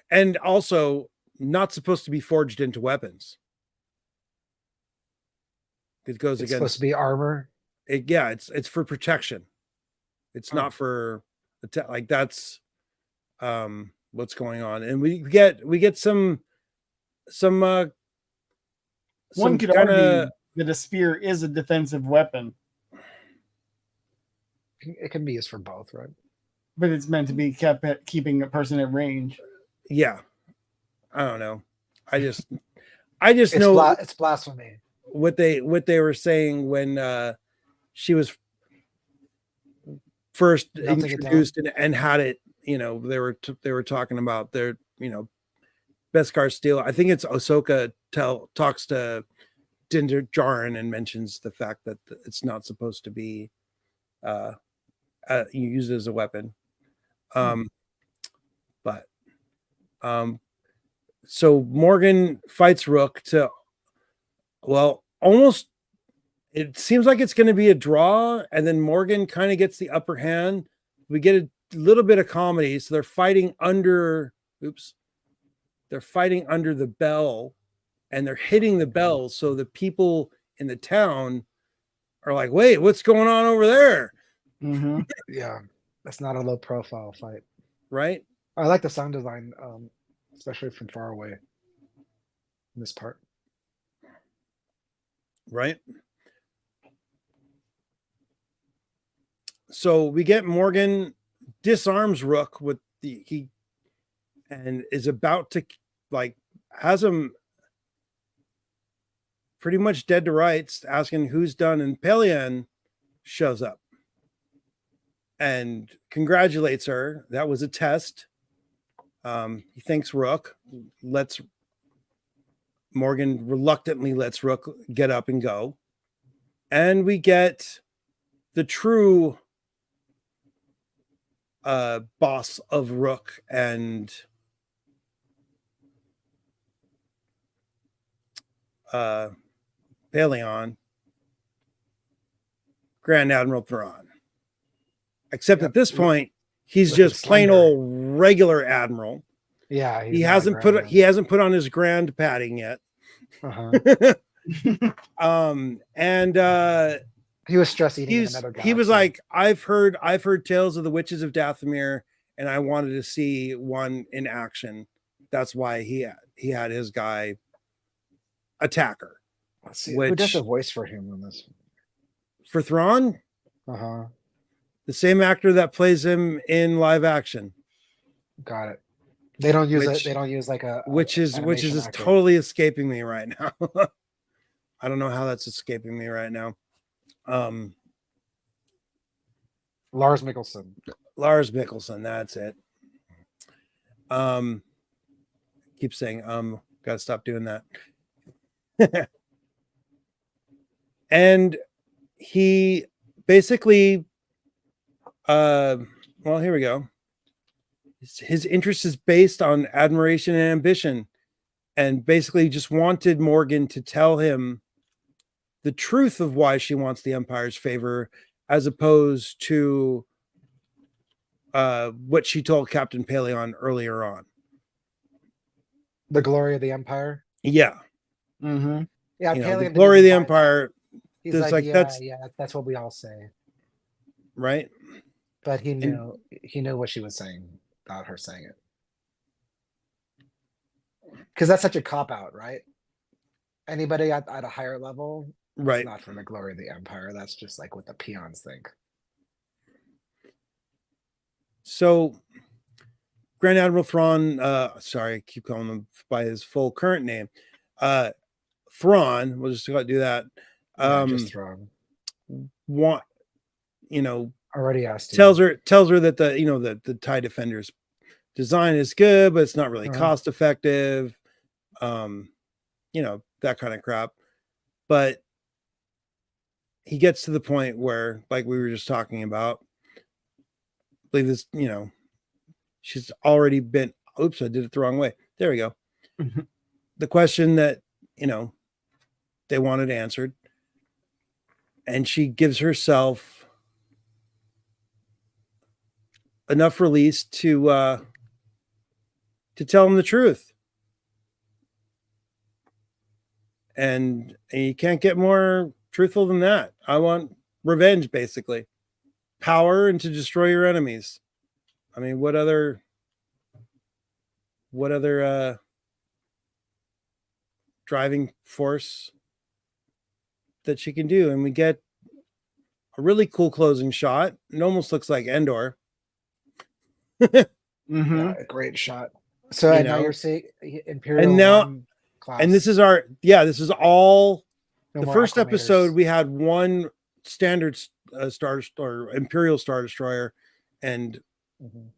And also not supposed to be forged into weapons. It goes It's against supposed to be armor. it's for protection. It's not for like that's what's going on. And we get some One could argue that a spear is a defensive weapon, It can be used for both, right? but it's meant to be kept at keeping a person at range. yeah. I don't know. I just It's know it's blasphemy. what they were saying when she was first Melting it down. introduced and had it, you know, they were talking about their, you know, Beskar steel. I think it's Ahsoka talks to Din Djarin and mentions the fact that it's not supposed to be used as a weapon. So Morgan fights Rook to, well, almost, it seems like it's going to be a draw, and then Morgan kind of gets the upper hand. We get a little bit of comedy. So they're fighting under the bell, and they're hitting the bell. So the people in the town are like, wait, what's going on over there? Mm-hmm. Yeah, that's not a low profile fight. Right? I like the sound design, especially from far away. In this part, Right? So we get Morgan disarms Rook with and is about to, like, has him pretty much dead to rights, asking who's done, and Pelion shows up. and congratulates her. That was a test. He thanks Rook, Morgan reluctantly lets Rook get up and go. And we get the true boss of Rook and Paleon, Grand Admiral Thrawn. Except at this point, he's With just his plain slender. old regular admiral. Yeah, He hasn't put on his grand padding yet. Uh-huh. And He was stress eating in another he was galaxy. like, I've heard tales of the witches of Dathomir, and I wanted to see one in action. That's why he had his guy attack her. Let's see, who does which- the voice for him in this? For Thrawn, Uh-huh. the same actor that plays him in live action, Got it. They don't use Which- it. They don't use like a which is animation just actor. totally escaping me right now. I don't know how that's escaping me right now. Lars Mikkelsen. Lars Mikkelsen, that's it. Keep saying gotta stop doing that. And he basically well, here we go. His interest is based on admiration and ambition, and basically just wanted Morgan to tell him the truth of why she wants the Empire's favor, as opposed to what she told Captain Paleon earlier on. The glory of the Empire. Yeah, Mm-hmm. Yeah, you know, Paleon the didn't glory of the buy that. Empire, He's there's like, like, that's- that's what we all say. right? But he knew what she was saying without her saying it. Because that's such a cop out, right? Anybody at a higher level, Right. it's not for the glory of the Empire. That's just like what the peons think. So, Grand Admiral Thrawn, sorry, I keep calling him by his full current name. Thrawn, we'll just do that. Just thrown. Want, you know, Already asked you. tells her that the TIE Defender's design is good, but it's not really Uh-huh. cost effective. That kind of crap. But he gets to the point where, like we were just talking about, I believe this, she's already been, oops, I did it the wrong way. There we go. Mhm. The question that, they wanted answered. And she gives herself enough release to tell him the truth. And you can't get more truthful than that. I want revenge, basically. Power and to destroy your enemies. I mean, what other driving force that she can do? And we get a really cool closing shot. It almost looks like Endor. Mm-hmm. Yeah, a great shot. So You and now know? you're seeing Imperial And now- One class. And this is all No the more first acclimators. episode. We had one standard Star or Imperial Star Destroyer and Mhm.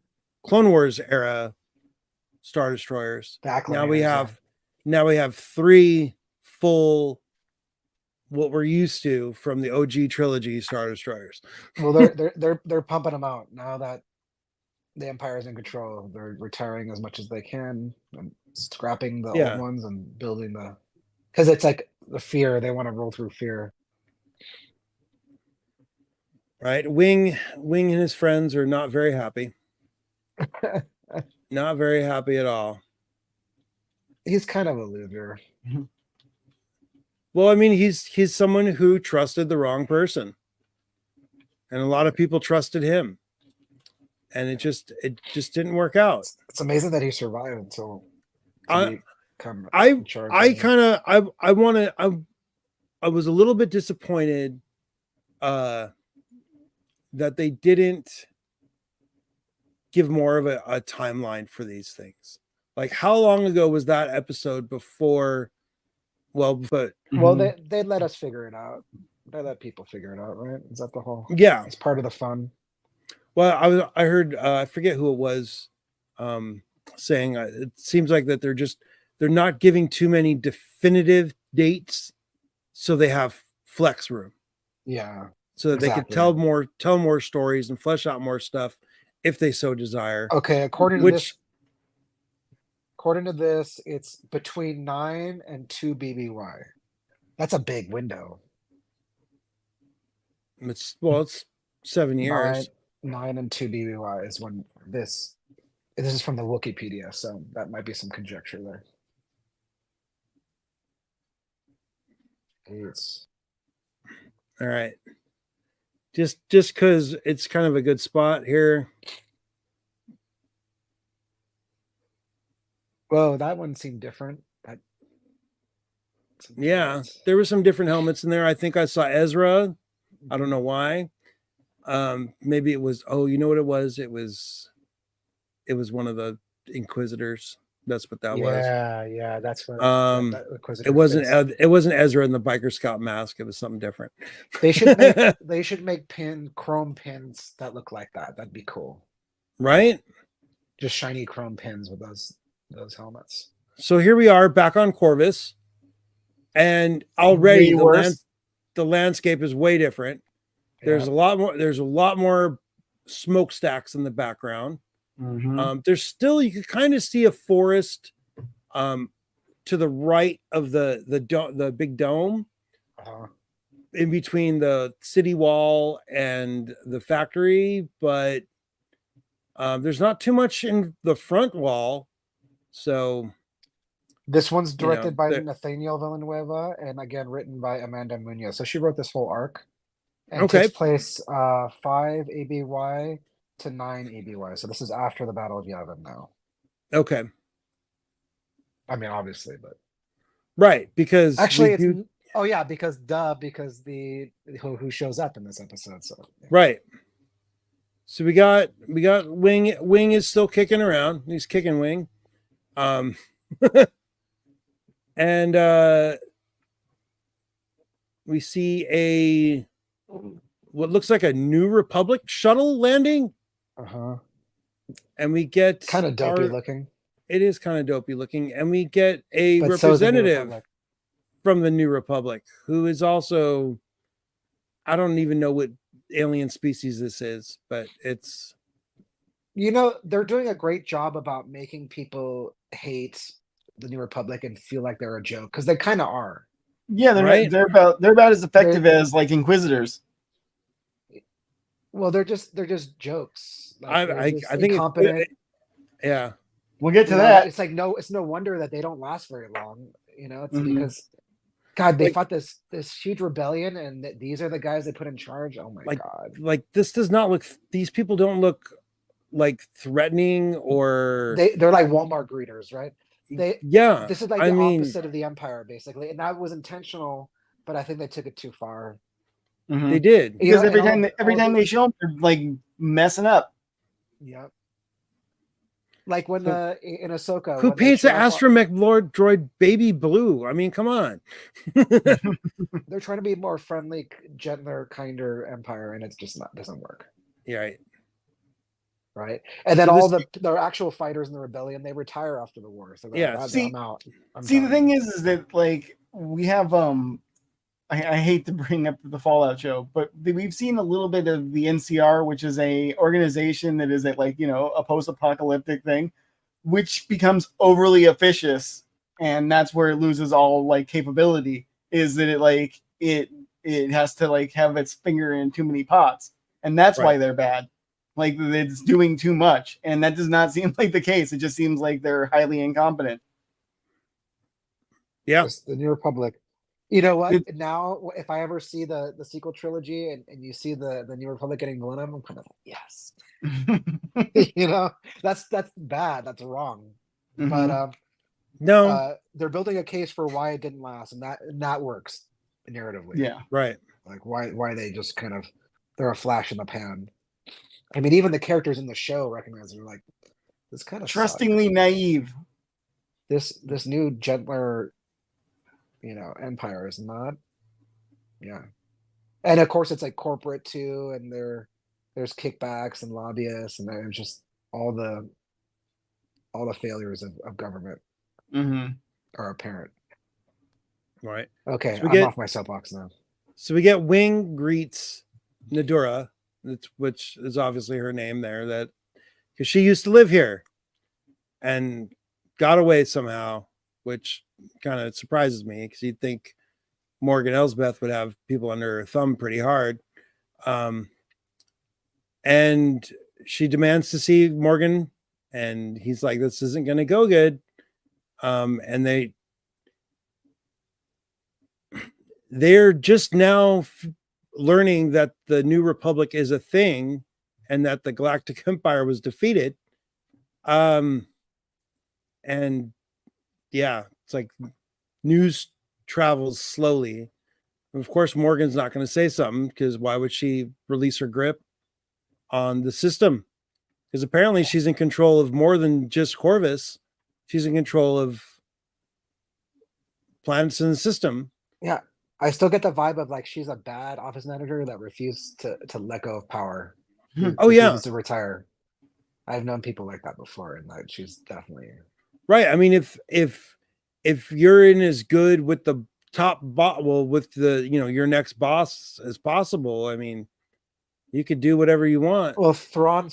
Clone Wars era Star Destroyers. The Now we acclimators, have 3 full, what we're used to from the OG trilogy Star Destroyers. yeah. Well, they're pumping them out now that the Empire is in control. They're retiring as much as they can and scrapping the Yeah. old ones and building because it's like the fear. They want to roll through fear. Right? Wing and his friends are not very happy. Not very happy at all. He's kind of a loser. Well, I mean, he's someone who trusted the wrong person. And a lot of people trusted him. And it just didn't work out. It's amazing that he survived until I become I in charge I of it. kind of I was a little bit disappointed that they didn't give more of a timeline for these things. Like, how long ago was that episode before? Well, but Well, Mm-hmm. they let us figure it out. They let people figure it out, right? Is that the whole? yeah. It's part of the fun. Well, I heard I forget who it was saying it seems like that they're not giving too many definitive dates, so they have flex room Yeah. so that they could Exactly. tell more stories and flesh out more stuff if they so desire. Okay, Which according to this, it's between 9 and 2 BBY. That's a big window. it's 7 9, years. 9 and 2 BBY is when this is from the Wikipedia, so that might be some conjecture there. It's All right. Just because it's kind of a good spot here. whoa, that one seemed different. Yeah, there were some different helmets in there. I think I saw Ezra. I don't know why. Maybe it was. Oh, you know what it was? It was one of the Inquisitors. That's what that was. Yeah, that's what It Inquisitor wasn't. face. It wasn't Ezra in the biker scout mask. It was something different. They should make chrome pins that look like that. That'd be cool. Right. Just shiny chrome pins with those helmets. So here we are back on Corvus, and already Way worse. the landscape is way different. There's Yeah. a lot more smokestacks in the background. There's still, you could kind of see a forest to the right of the big dome, in between the city wall and the factory, but there's not too much in the front wall. So This one's You know, directed by the- Nathaniel Villanueva and again written by Amanda Munoz. So she wrote this whole arc and Okay. takes place 5 ABY to 9 ABY. So this is after the Battle of Yavin now. okay, I mean, obviously, but right, because actually, we it's do- because the who shows up in this episode. So yeah. right. So we got Wing. Wing is still kicking around. He's kicking Wing. And we see what looks like a New Republic shuttle landing, and we get Kind of dopey looking. It is kind of dopey looking, and we get a But so is the New representative Republic. from the New Republic who is also, I don't even know what alien species this is, but it's, You know, they're doing a great job about making people hate the New Republic and feel like they're a joke because they kind of are. Yeah, Right? they're about as effective as like Inquisitors. Well, they're just jokes. Like, they're I just think incompetent. yeah. We'll get to You know, that. it's like it's no wonder that they don't last very long. You know, it's Mhm. because God, they Like- fought this huge rebellion, and these are the guys they put in charge. Oh my Like- God! Like this does not look. These people don't look like threatening or They're like Walmart greeters, right? yeah. This is like I the mean, opposite of the Empire, basically, and that was intentional. But I think they took it too far. Mhm. they did. You know, Because every and time all they show them, they're like messing up. Yep. Like when So- in Ahsoka, Who when they paints an show up- astromech Lord droid baby blue? I mean, come on. they're trying to be more friendly, gentler, kinder Empire, and it's just not doesn't work. Yeah, right. Right. And then So all this- the actual fighters in the rebellion, they retire after the war. So they're Yeah, like, see- I'm out. I'm See, the done." thing is that like we have I hate to bring up the Fallout show, but we've seen a little bit of the NCR, which is a organization that is a post-apocalyptic thing, which becomes overly officious, and that's where it loses all like capability. Is that it has to have its finger in too many pots, and that's why Right. they're bad. Like it's doing too much, and that does not seem like the case. It just seems like they're highly incompetent. Yeah. Just the New Republic. You know what? It- Now, if I ever see the sequel trilogy and you see the New Republic getting blown up, I'm kind of like, yes. You know, that's bad. That's wrong. But No, they're building a case for why it didn't last, and that works narratively. yeah. right. Like why they just kind of they're a flash in the pan. I mean, even the characters in the show recognize they're like this kind of Trustingly naive. this new gentler, empire is not. Yeah, and of course it's like corporate too, and they're there's kickbacks and lobbyists, and there's just all the failures of government Mm-hmm. are apparent. Right. Okay, So we I'm get- off my soapbox now. So we get Wing greets Nadura, which is obviously her name there, that because she used to live here and got away somehow, which kind of surprises me because you'd think Morgan Elsbeth would have people under her thumb pretty hard. And she demands to see Morgan, and he's like, this isn't going to go good. And they're just now learning that the New Republic is a thing and that the Galactic Empire was defeated. And yeah, it's like news travels slowly. Of course, Morgan's not going to say something because why would she release her grip on the system? Because apparently she's in control of more than just Corvus. She's in control of planets in the system. Yeah, I still get the vibe of like she's a bad office manager that refused to let go of power. Oh, yeah. Refuses to retire. I've known people like that before, and like she's definitely Right. I mean, if you're in as good with the top with the your next boss as possible, I mean, you could do whatever you want. well. Thrawn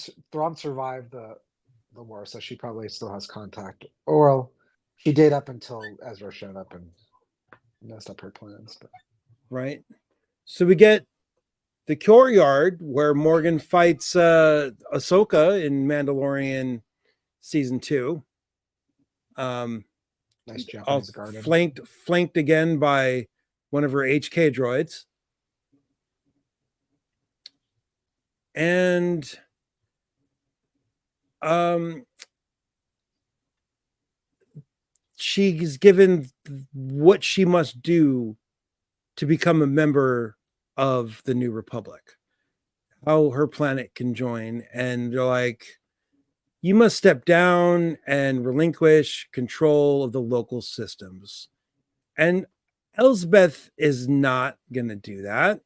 survived the war, so she probably still has contact. Or well, she did up until Ezra showed up and messed up her plans. But Right. So we get the courtyard where Morgan fights Ahsoka in Mandalorian season 2. nice All Japanese garden. flanked again by one of her HK droids. And she's given what she must do to become a member of the New Republic, how her planet can join. And they're like, you must step down and relinquish control of the local systems. And Elsbeth is not going to do that.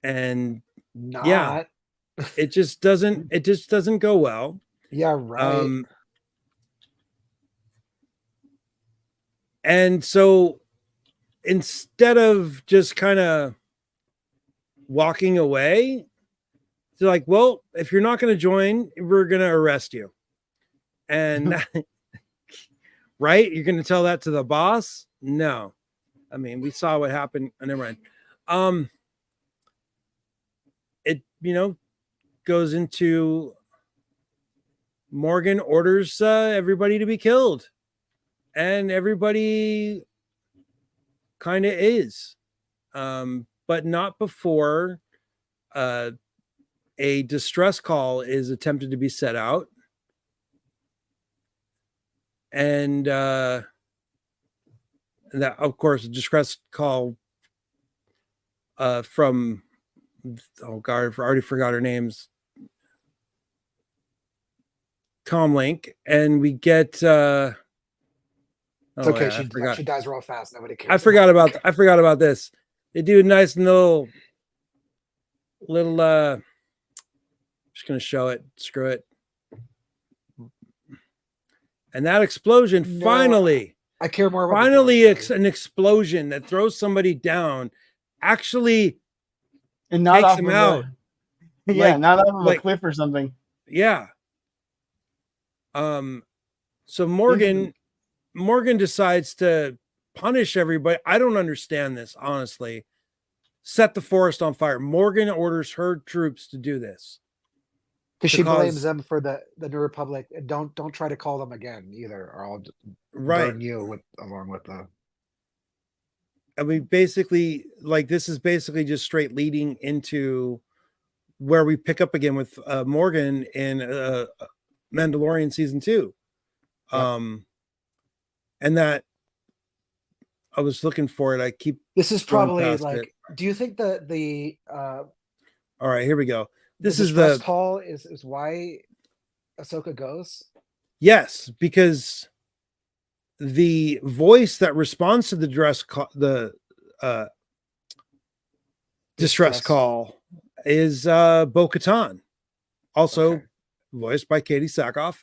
And Not. yeah, it just doesn't go well. Yeah, right. And so instead of just kind of walking away, they're like, well, if you're not going to join, we're going to arrest you. And right? You're going to tell that to the boss? No. I mean, we saw what happened. Never mind. It, goes into Morgan orders everybody to be killed. And everybody kind of is. But not before a distress call is attempted to be set out. And that, of course, a distress call from, oh God, I already forgot her names. Comlink, and we get It's okay. yeah, She dies real fast. Nobody cares. I forgot about this. They do a nice little just gonna show it. Screw it. And that explosion No, finally I care more about finally the story. an explosion that throws somebody down actually And not takes off him of out. Yeah, Like- not off of like- a cliff or something. Yeah. So Morgan decides to punish everybody. I don't understand this, honestly. Set the forest on fire. Morgan orders her troops to do this. Because she because- blames them for the New Republic. And don't try to call them again either, or I'll Right. burn you along with the. I mean, basically, like, this is basically just straight leading into where we pick up again with Morgan in Mandalorian season 2. Yep. And that I was looking for it. I keep This is Going probably past like. Do you think that the all right, here we go. This the is distress the call is why Ahsoka goes? yes, because the voice that responds to the distress call is Bo-Katan, also Okay. voiced by Katie Sackhoff.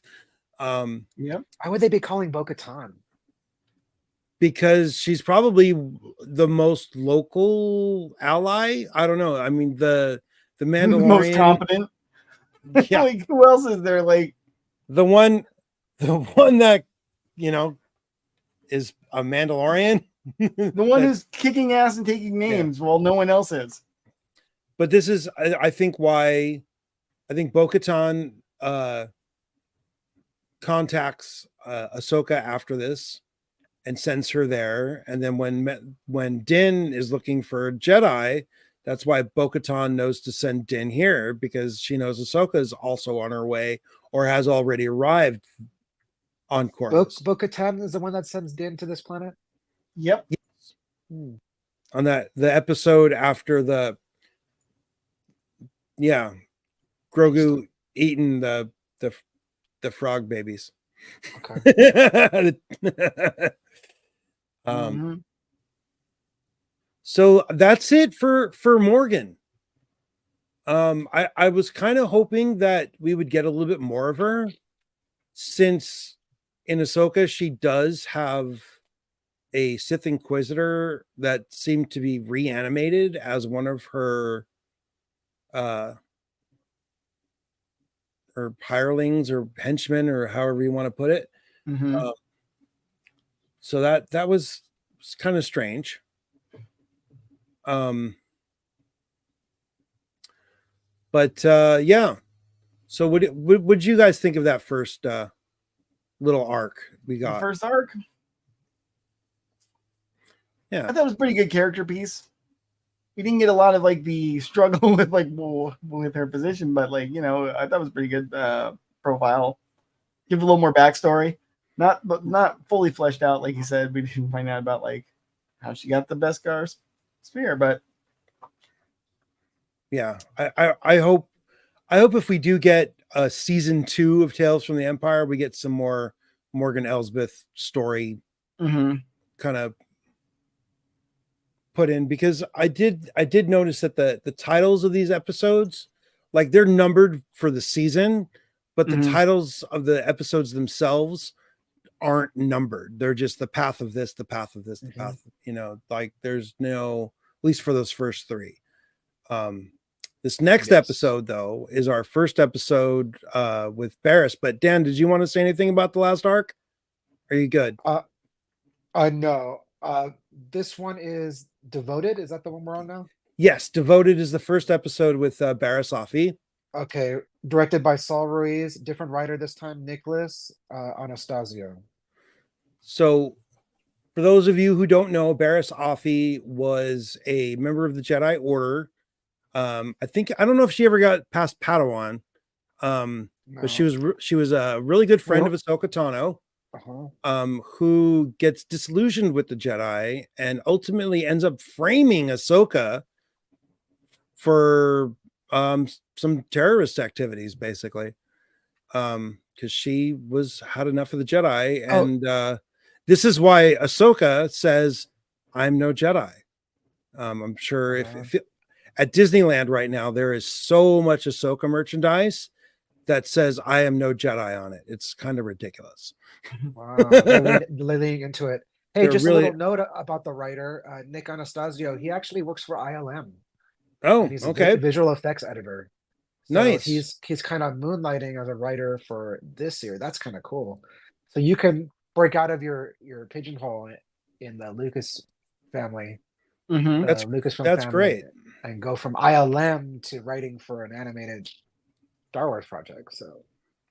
Yep. Why would they be calling Bo-Katan? Because she's probably the most local ally. I don't know. I mean, the Most Mandalorian, competent. yeah, Like, who else is there? Like, the one that is a Mandalorian. the one That- who's kicking ass and taking names while no one else is. but this is, I think, why I think Bo-Katan contacts Ahsoka after this and sends her there. And then when Din is looking for a Jedi, that's why Bo-Katan knows to send Din here, because she knows Ahsoka is also on her way or has already arrived on Corvus. Bo-Katan is the one that sends Din to this planet. Yep. On the episode after Grogu eating the frog babies. Okay. Mhm. So that's it for Morgan. I was kind of hoping that we would get a little bit more of her, since in Ahsoka she does have a Sith Inquisitor that seemed to be reanimated as one of her hirelings or henchmen, or however you want to put it. Mhm. So that was kind of strange. But yeah. So what you guys think of that first little arc we The got? first arc. Yeah. I thought it was a pretty good character piece. We didn't get a lot of like the struggle with with her position, but I thought it was a pretty good profile. Give a little more backstory, not fully fleshed out, like you said. We didn't find out about like how she got the Beskar spear, but Yeah. I hope if we do get a season 2 of Tales from the Empire, we get some more Morgan Elsbeth story kind of put in, because I did notice that the titles of these episodes, like, they're numbered for the season, but the titles of the episodes themselves aren't numbered. They're just the path of this, the path of this, the path, like there's no, at least for those first 3. This next episode though is our first episode with Barriss. But Dan, did you want to say anything about the last arc? Are you good? No. This one is Devoted. Is that the one we're on now? Yes, Devoted is the first episode with Barriss Offee. Okay. Directed by Saul Ruiz. Different writer this time, Nicholas Anastasio. So, for those of you who don't know, Barriss Offee was a member of the Jedi Order. I don't know if she ever got past Padawan, but she was a really good friend of Ahsoka Tano. Who gets disillusioned with the Jedi and ultimately ends up framing Ahsoka for some terrorist activities, basically, because she had enough of the Jedi, and this is why Ahsoka says, "I'm no Jedi." I'm sure if at Disneyland right now there is so much Ahsoka merchandise that says "I am no Jedi" on it. It's kind of ridiculous. Wow, they're leaning into it. Hey, They're just really- a little note about the writer, Nick Anastasio. He actually works for ILM. Oh, And he's okay. a visual effects editor. So Nice. He's kind of moonlighting as a writer for this year. That's kind of cool. So you can break out of your pigeonhole in the Lucas family. That's Lucasfilm that's family, great. and go from ILM to writing for an animated Star Wars project. So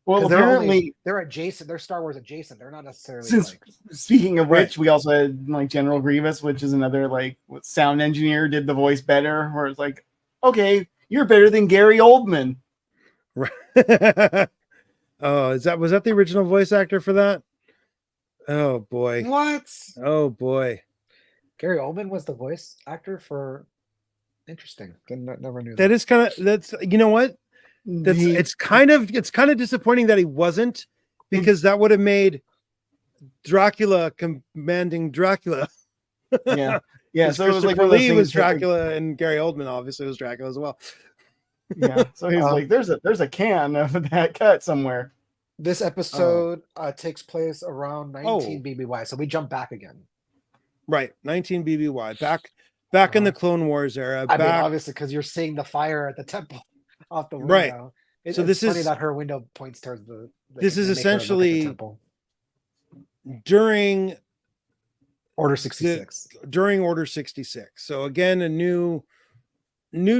well, 'cause apparently, they're adjacent. They're Star Wars adjacent. They're not necessarily since like. speaking of Right. which, we also had like General Grievous, which is another like sound engineer did the voice better. Where it's like, okay, you're better than Gary Oldman. Oh, was that the original voice actor for that? Oh boy. What? Oh boy. Gary Oldman was the voice actor for. Interesting. Never knew That is that's you know what? It's kind of disappointing that he wasn't, because that would have made Dracula commanding Dracula. yeah. So it was like Christopher one of those Lee things was that, like, Dracula, and Gary Oldman obviously was Dracula as well. Yeah. So he's like, there's a can of that cut somewhere. This episode takes place around 19 BBY, so we jump back again. Right, 19 BBY, back in the Clone Wars era. I mean, obviously, because you're seeing the fire at the temple off the window. Right. So It's this funny is that her window points towards the. This is they make her look at the essentially temple. during Order 66. During Order 66. So again, a new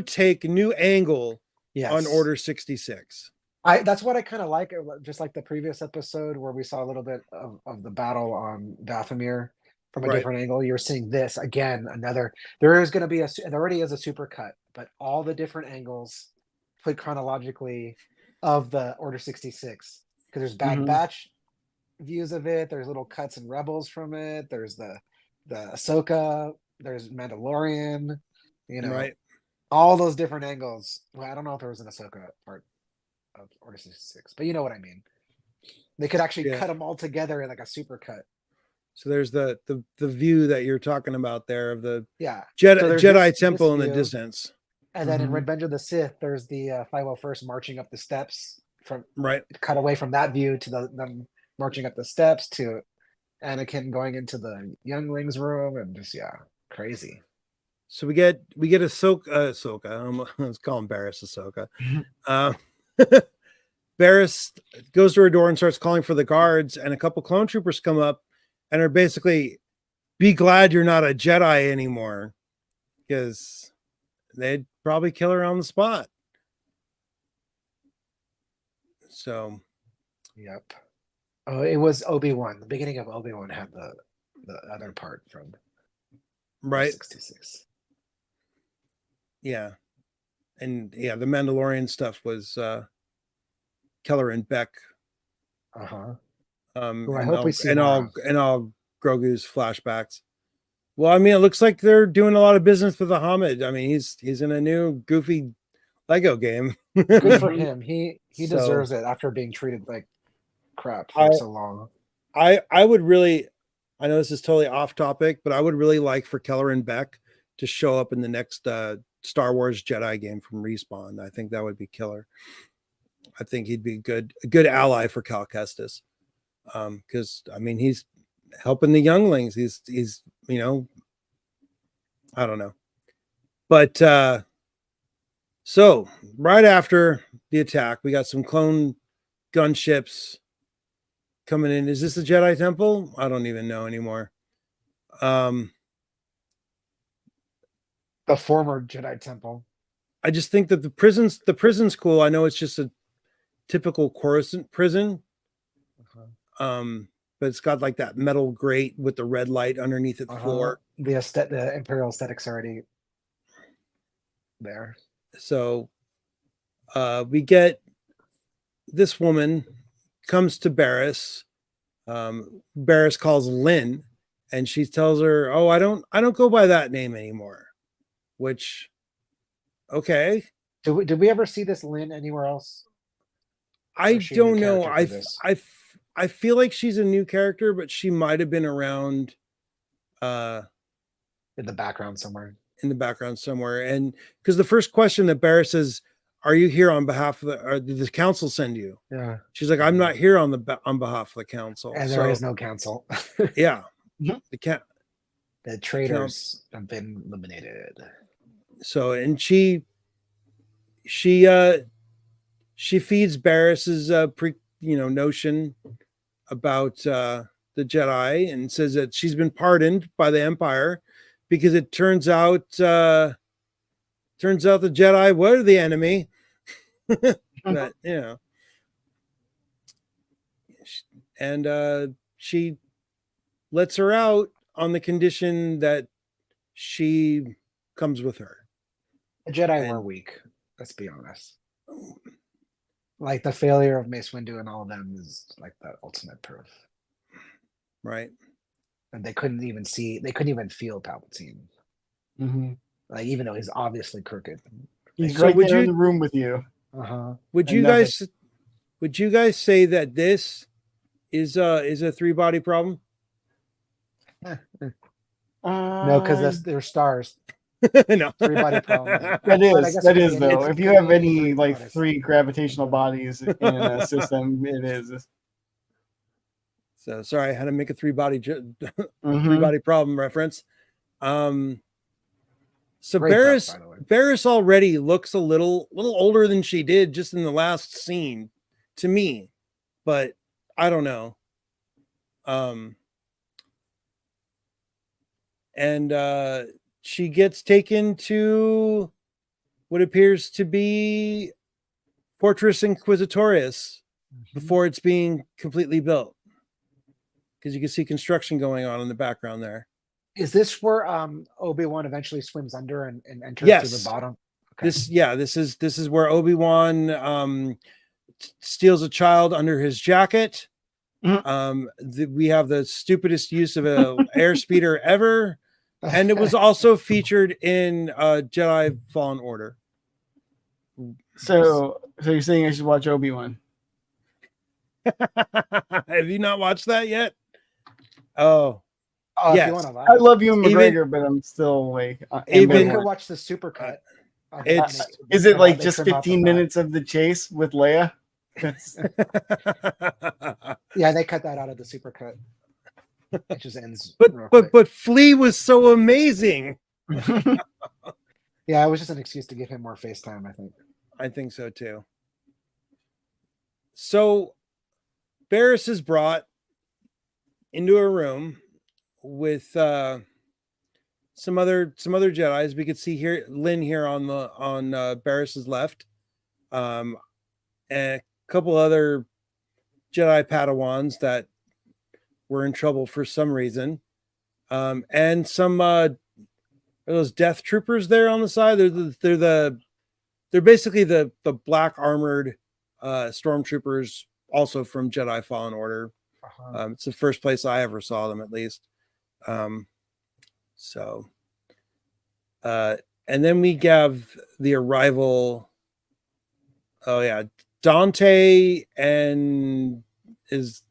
take, new angle on Order 66. That's what I kind of like, just like the previous episode where we saw a little bit of the battle on Dathomir from a different angle. You're seeing this again, there is going to be there already is a super cut, but all the different angles put chronologically of the Order 66, because there's Bad Batch views of it, there's little cuts and Rebels from it, there's the Ahsoka, there's Mandalorian, all those different angles. Well, I don't know if there was an Ahsoka part of Order 66, but you know what I mean. They could actually cut them all together in like a super cut. So there's the view that you're talking about there of the Jedi Temple in the distance. And then in Revenge of the Sith, there's the 501st marching up the steps from cut away from that view to them marching up the steps to Anakin going into the younglings room, and just crazy. So we get Ahsoka. Let's call him Barriss Ahsoka. Barriss goes to her door and starts calling for the guards, and a couple clone troopers come up and are basically, be glad you're not a Jedi anymore, because they'd probably kill her on the spot. So, yep. Oh, it was Obi-Wan. The beginning of Obi-Wan had the other part from 66. Yeah. And the Mandalorian stuff was Keller and Beck. Well, I hope we see all Grogu's flashbacks. Well, I mean, it looks like they're doing a lot of business with the Hamid. I mean, he's in a new goofy Lego game. Good for him. He deserves it after being treated like crap for so long. I would really, I know this is totally off topic, but I would really like for Keller and Beck to show up in the next Star Wars Jedi game from Respawn. I think that would be killer. I think he'd be a good ally for Cal Kestis. Because I mean, he's helping the younglings. He's I don't know. But so right after the attack, we got some clone gunships coming in. Is this the Jedi Temple? I don't even know anymore. The former Jedi Temple. I just think that the prison's cool. I know it's just a typical Coruscant prison. But it's got like that metal grate with the red light underneath its floor. The Imperial aesthetics already there. So we get this woman comes to Barriss. Barriss calls Lynn, and she tells her, "Oh, I don't go by that name anymore." Which, okay. Did we ever see this Lynn anywhere else? I don't know. I feel like she's a new character, but she might have been around in the background somewhere. And because the first question that Barriss says, "Are you here on behalf of or did the council send you?" Yeah. She's like, "I'm not here on behalf of the council." And there is no council. Yeah. The traitors have been eliminated. So, and she feeds Barriss's notion about the Jedi, and says that she's been pardoned by the Empire because it turns out the Jedi were the enemy. That, and she lets her out on the condition that she comes with her. The Jedi were weak. Let's be honest. Like the failure of Mace Windu and all of them is like the ultimate proof. Right. And they couldn't even feel Palpatine. Like, even though he's obviously crooked. He's right there in the room with you. Would you guys say that this is a three-body problem? No, because they're stars. No. Three body problem. That But I is guess that it is could be though. any- If it you could have be any like bodies. 3 gravitational bodies in a system, it is. So sorry, I had to make a three body Mhm. problem reference. So Great book, by the way. Barris already looks a little older than she did just in the last scene to me, but I don't know. And she gets taken to what appears to be Fortress Inquisitorius before it's being completely built, because you can see construction going on in the background there. Is this where Obi-Wan eventually swims under and enters through the Yes. bottom? Okay. This is where Obi-Wan steals a child under his jacket. We have the stupidest use of a airspeeder ever, and it was also featured in Jedi Fallen Order. So you're saying I should watch Obi-Wan? Have you not watched that yet? Oh, Oh, if yes. you want to I love you, Even- McGregor, but I'm still like Even- you ambivalent. could watch the super cut. it's- Is it like they just trim out the 15 fat. minutes of the chase with Leia? That's Yeah, they cut that out of the super cut. It just ends. real but quick. Flea was so amazing. Yeah, it was just an excuse to give him more FaceTime, I think. I think so too. So Barris is brought into a room with some other Jedis. We could see here Lynn here on Barris's left, and a couple other Jedi Padawans that were in trouble for some reason, and some are those Death Troopers there on the side. They're basically the black armored stormtroopers, also from Jedi Fallen Order. It's the first place I ever saw them, at least. And then we have the arrival. Oh yeah, Dante and is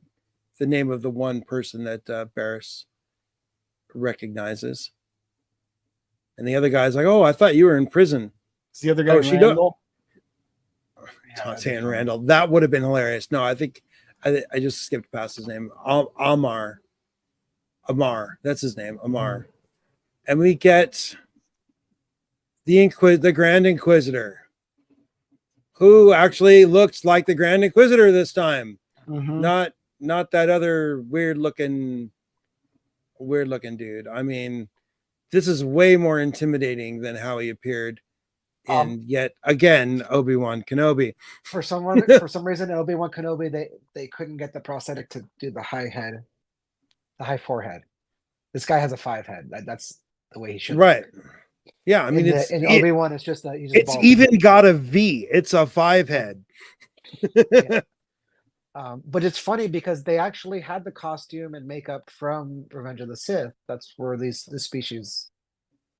the name of the one person that Barris recognizes. And the other guy's like, "Oh, I thought you were in prison." It's the other guy, Oh, she don't- Randall. Dante and Randall. That would have been hilarious. No, I think I just skipped past his name. Amar. That's his name. Amar. And we get the Grand Inquisitor, who actually looks like the Grand Inquisitor this time. Mhm. Not that other weird looking dude. I mean, this is way more intimidating than how he appeared in yet again Obi-Wan Kenobi. For some reason, Obi-Wan Kenobi, they couldn't get the prosthetic to do the high head, the high forehead. This guy has a 5 head. That's the way he should. Right. Yeah, I mean, in Obi-Wan, it's just he's just it's bald. even got a V. It's a 5 head. Yeah. But it's funny because they actually had the costume and makeup from Revenge of the Sith. That's where this species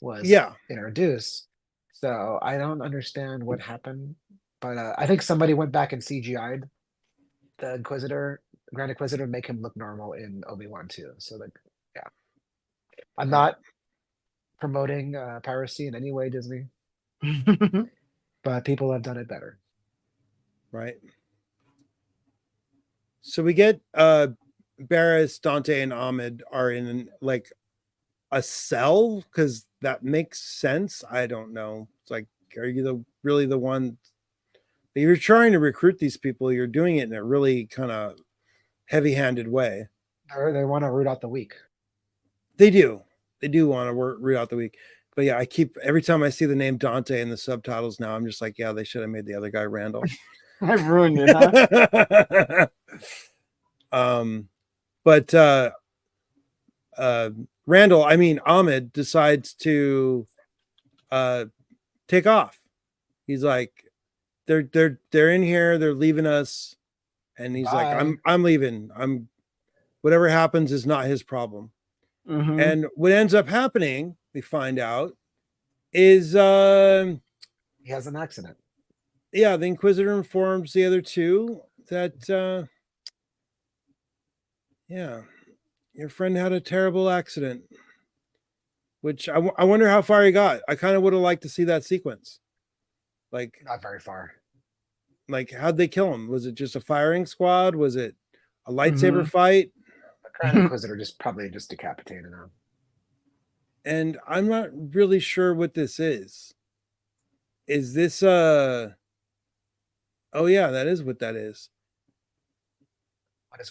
was introduced. So I don't understand what happened, but I think somebody went back and CGI'd the Grand Inquisitor, make him look normal in Obi-Wan too. So yeah, I'm not promoting piracy in any way, Disney, but people have done it better. Right. So we get Barris, Dante, and Ahmed are in like a cell, because that makes sense. I don't know. It's like, are you really the one? You're trying to recruit these people. You're doing it in a really kind of heavy-handed way. They want to root out the weak. They do want to root out the weak. But yeah, every time I see the name Dante in the subtitles now, I'm just like, yeah, they should have made the other guy Randall. I've ruined it, huh? But Randall, I mean Ahmed, decides to take off. He's like, they're in here, they're leaving us, and he's like, I'm leaving. Whatever happens is not his problem. Mhm. And what ends up happening, we find out, is He has an accident. the Inquisitor informs the other two that your friend had a terrible accident which I wonder how far he got. I kind of would have liked to see that sequence. Not very far. Like how'd they kill him? Was it just a firing squad? Was it a lightsaber fight? The Grand Inquisitor probably just decapitated him. And I'm not really sure what this is. Is this oh yeah, that is what that is.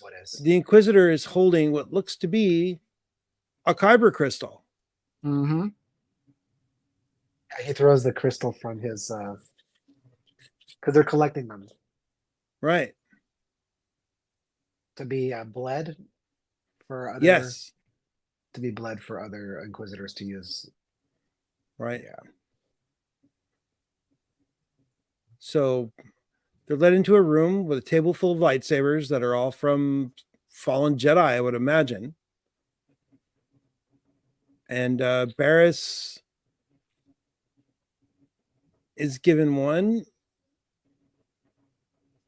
What is? The Inquisitor is holding what looks to be a kyber crystal. Mm-hmm. He throws the crystal from his because they're collecting them Right. to be bled for other Yes. to be bled for other Inquisitors to use. Right. Yeah. So they're led into a room with a table full of lightsabers that are all from fallen Jedi, I would imagine. And Barriss is given one.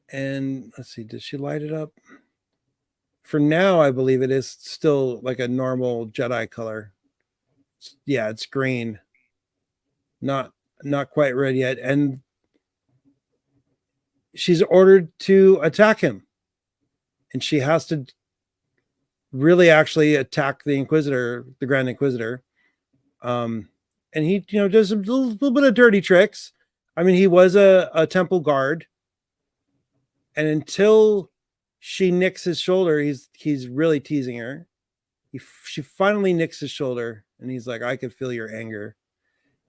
And let's see, does she light it up? For now, I believe it is still like a normal Jedi color. Yeah, it's green. Not quite red yet. And she's ordered to attack him. And she has to really actually attack the Inquisitor, the Grand Inquisitor. And he, does a little bit of dirty tricks. I mean, he was a temple guard. And until she nicks his shoulder, he's really teasing her. She finally nicks his shoulder, and he's like, I can feel your anger.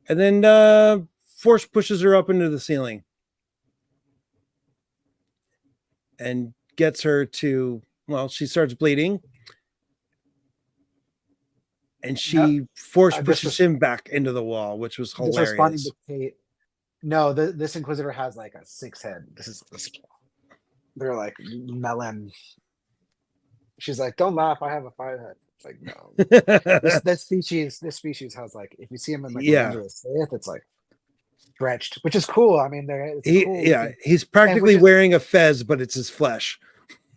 And then Force pushes her up into the ceiling and gets her to, well, she starts bleeding. And she Force pushes him back into the wall, which was hilarious. Responding to Kate. No, this Inquisitor has like a 6 head. This. They're like melon. She's like, don't laugh. I have a 5 head. It's like, no. this species has like, if you see him in like Revenge of the Sith, it's like stretched, which is cool. I mean, cool. Yeah, he's practically wearing a fez, but it's his flesh.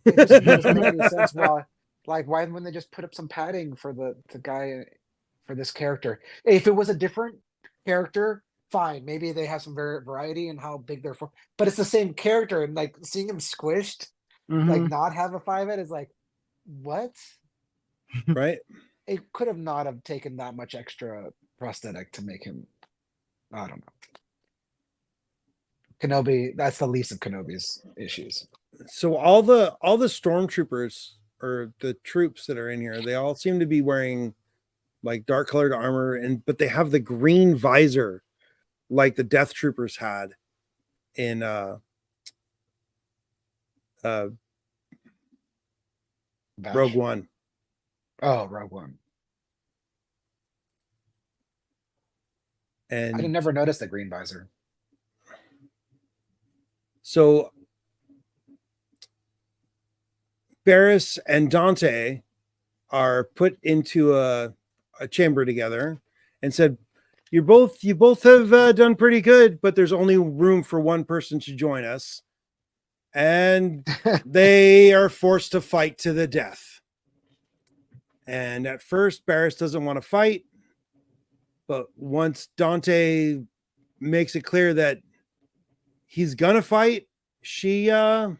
It just doesn't make any sense. Well, like, why wouldn't they just put up some padding for the guy for this character? If it was a different character, fine. Maybe they have some variety in how big they're for, but it's the same character, and like seeing him squished, like not have a 5 head is like, what? Right? It could have not have taken that much extra prosthetic to make him. I don't know. Kenobi, that's the least of Kenobi's issues. So all the stormtroopers or the troops that are in here, they all seem to be wearing like dark colored armor, but they have the green visor like the Death Troopers had in Rogue One. Oh, Rogue One. And I never noticed the green visor. So Barriss and Dante are put into a chamber together and said, you both have done pretty good, but there's only room for one person to join us. And they are forced to fight to the death. And at first, Barriss doesn't want to fight. But once Dante makes it clear that he's gonna fight, she force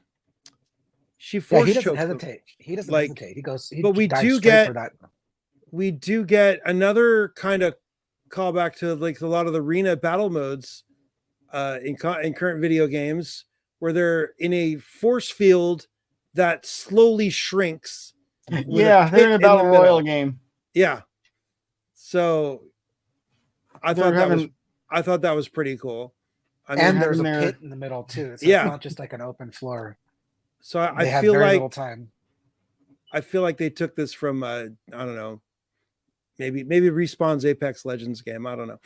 he doesn't chokes hesitate. He doesn't like, hesitate. He goes. But we do get another kind of callback to like a lot of the arena battle modes in current video games, where they're in a force field that slowly shrinks. Yeah, they're in a battle royal game. Yeah, so I thought that was pretty cool. I mean, and there's a pit in the middle too. So it's not just like an open floor. So I feel very little time. I feel like they took this from I don't know, maybe Respawn's Apex Legends game. I don't know.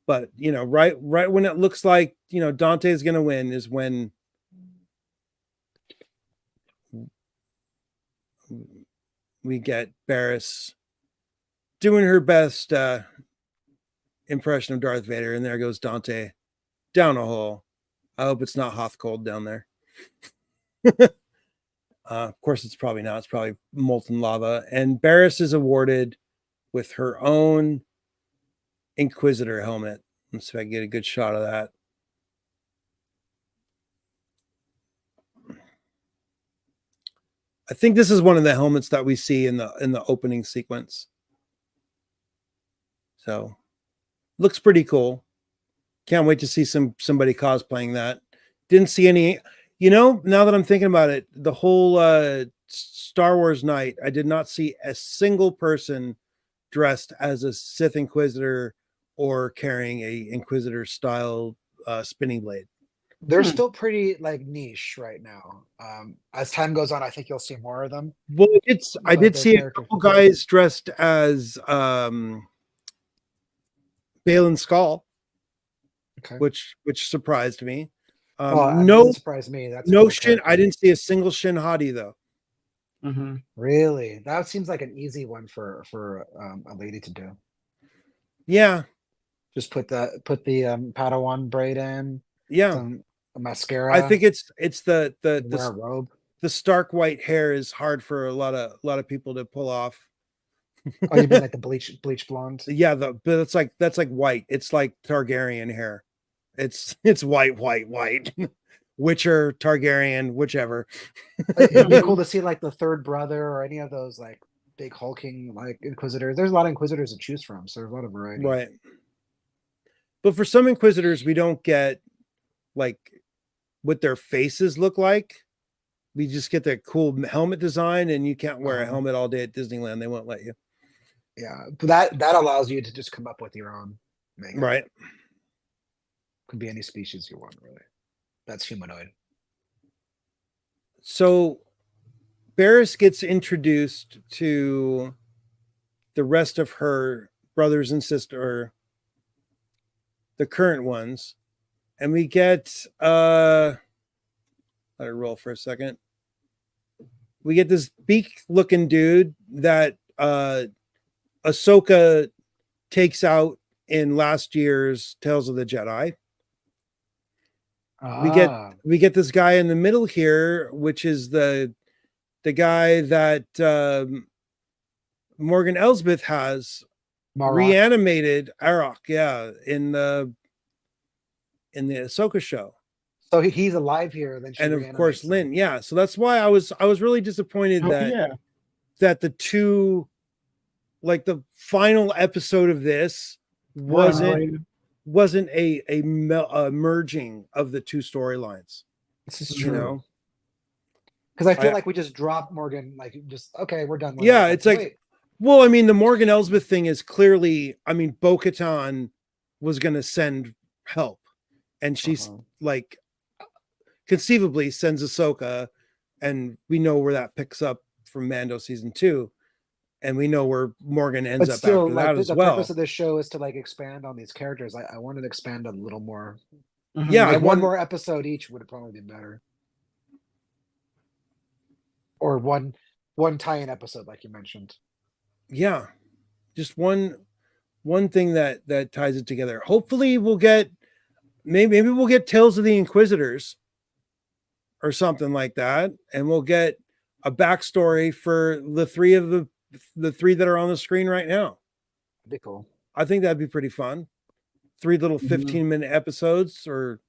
But right when it looks like Dante's gonna win is when we get Barriss doing her best impression of Darth Vader, and there goes Dante down a hole. I hope it's not Hoth cold down there. Of course, it's probably not. It's probably molten lava. And Barris is awarded with her own Inquisitor helmet. Let's see if I can get a good shot of that. I think this is one of the helmets that we see in the opening sequence. So looks pretty cool. Can't wait to see somebody cosplaying that. Didn't see any, now that I'm thinking about it, the whole Star Wars night, I did not see a single person dressed as a Sith Inquisitor or carrying a Inquisitor style spinning blade. They're still pretty like niche right now. As time goes on, I think you'll see more of them. Well, I did their see a character. couple guys dressed as Balin Skull, Okay. which surprised me. Well, No, doesn't surprise me. That's a no cool Shin. character. I didn't see a single Shin Hati though. Mm-hmm. Really. That seems like an easy one for a lady to do. Yeah, Just put the Padawan braid in, yeah. some mascara. I think it's wear a the robe. the stark white hair is hard for a lot of people to pull off. Oh, you mean like the bleach blonde? Yeah, but that's like white. It's like Targaryen hair. It's white. Witcher, Targaryen, whichever. It'd be cool to see like the third brother or any of those like big hulking like Inquisitors. There's a lot of Inquisitors to choose from, so there's a lot of variety. Right. But for some Inquisitors, we don't get like what their faces look like. We just get their cool helmet design, and you can't wear a helmet all day at Disneyland. They won't let you. Yeah, but that allows you to just come up with your own makeup. Right. Could be any species you want, really. That's humanoid. So Barris gets introduced to the rest of her brothers and sister, the current ones, and we get let it roll for a second. We get this beak looking dude that Ahsoka takes out in last year's Tales of the Jedi. We get this guy in the middle here, which is the guy that Morgan Elsbeth has reanimated Arok, in the Ahsoka show. So he's alive here, then she And of course reanimates him. Lynn, yeah. So that's why I was really disappointed that the two, like the final episode of this wasn't a merging of the two storylines. This is You true. know, Because I feel like we just dropped Morgan, like just okay, we're done with yeah, it. it's like, well, I mean, the Morgan Elsbeth thing is clearly, I mean, Bo-Katan was going to send help, and she's like, conceivably sends Ahsoka, and we know where that picks up from Mando season 2, and we know where Morgan ends but up still, after like that as the well. purpose of this show is to like expand on these characters. I wanted to expand a little more. Yeah, Like one more episode each would probably be better, or one tie-in episode, like you mentioned. Yeah, just one thing that ties it together. Hopefully, we'll get maybe we'll get Tales of the Inquisitors or something like that, and we'll get a backstory for the three that are on the screen right now. That'd be cool. I think that'd be pretty fun. 3 little 15-minute episodes, or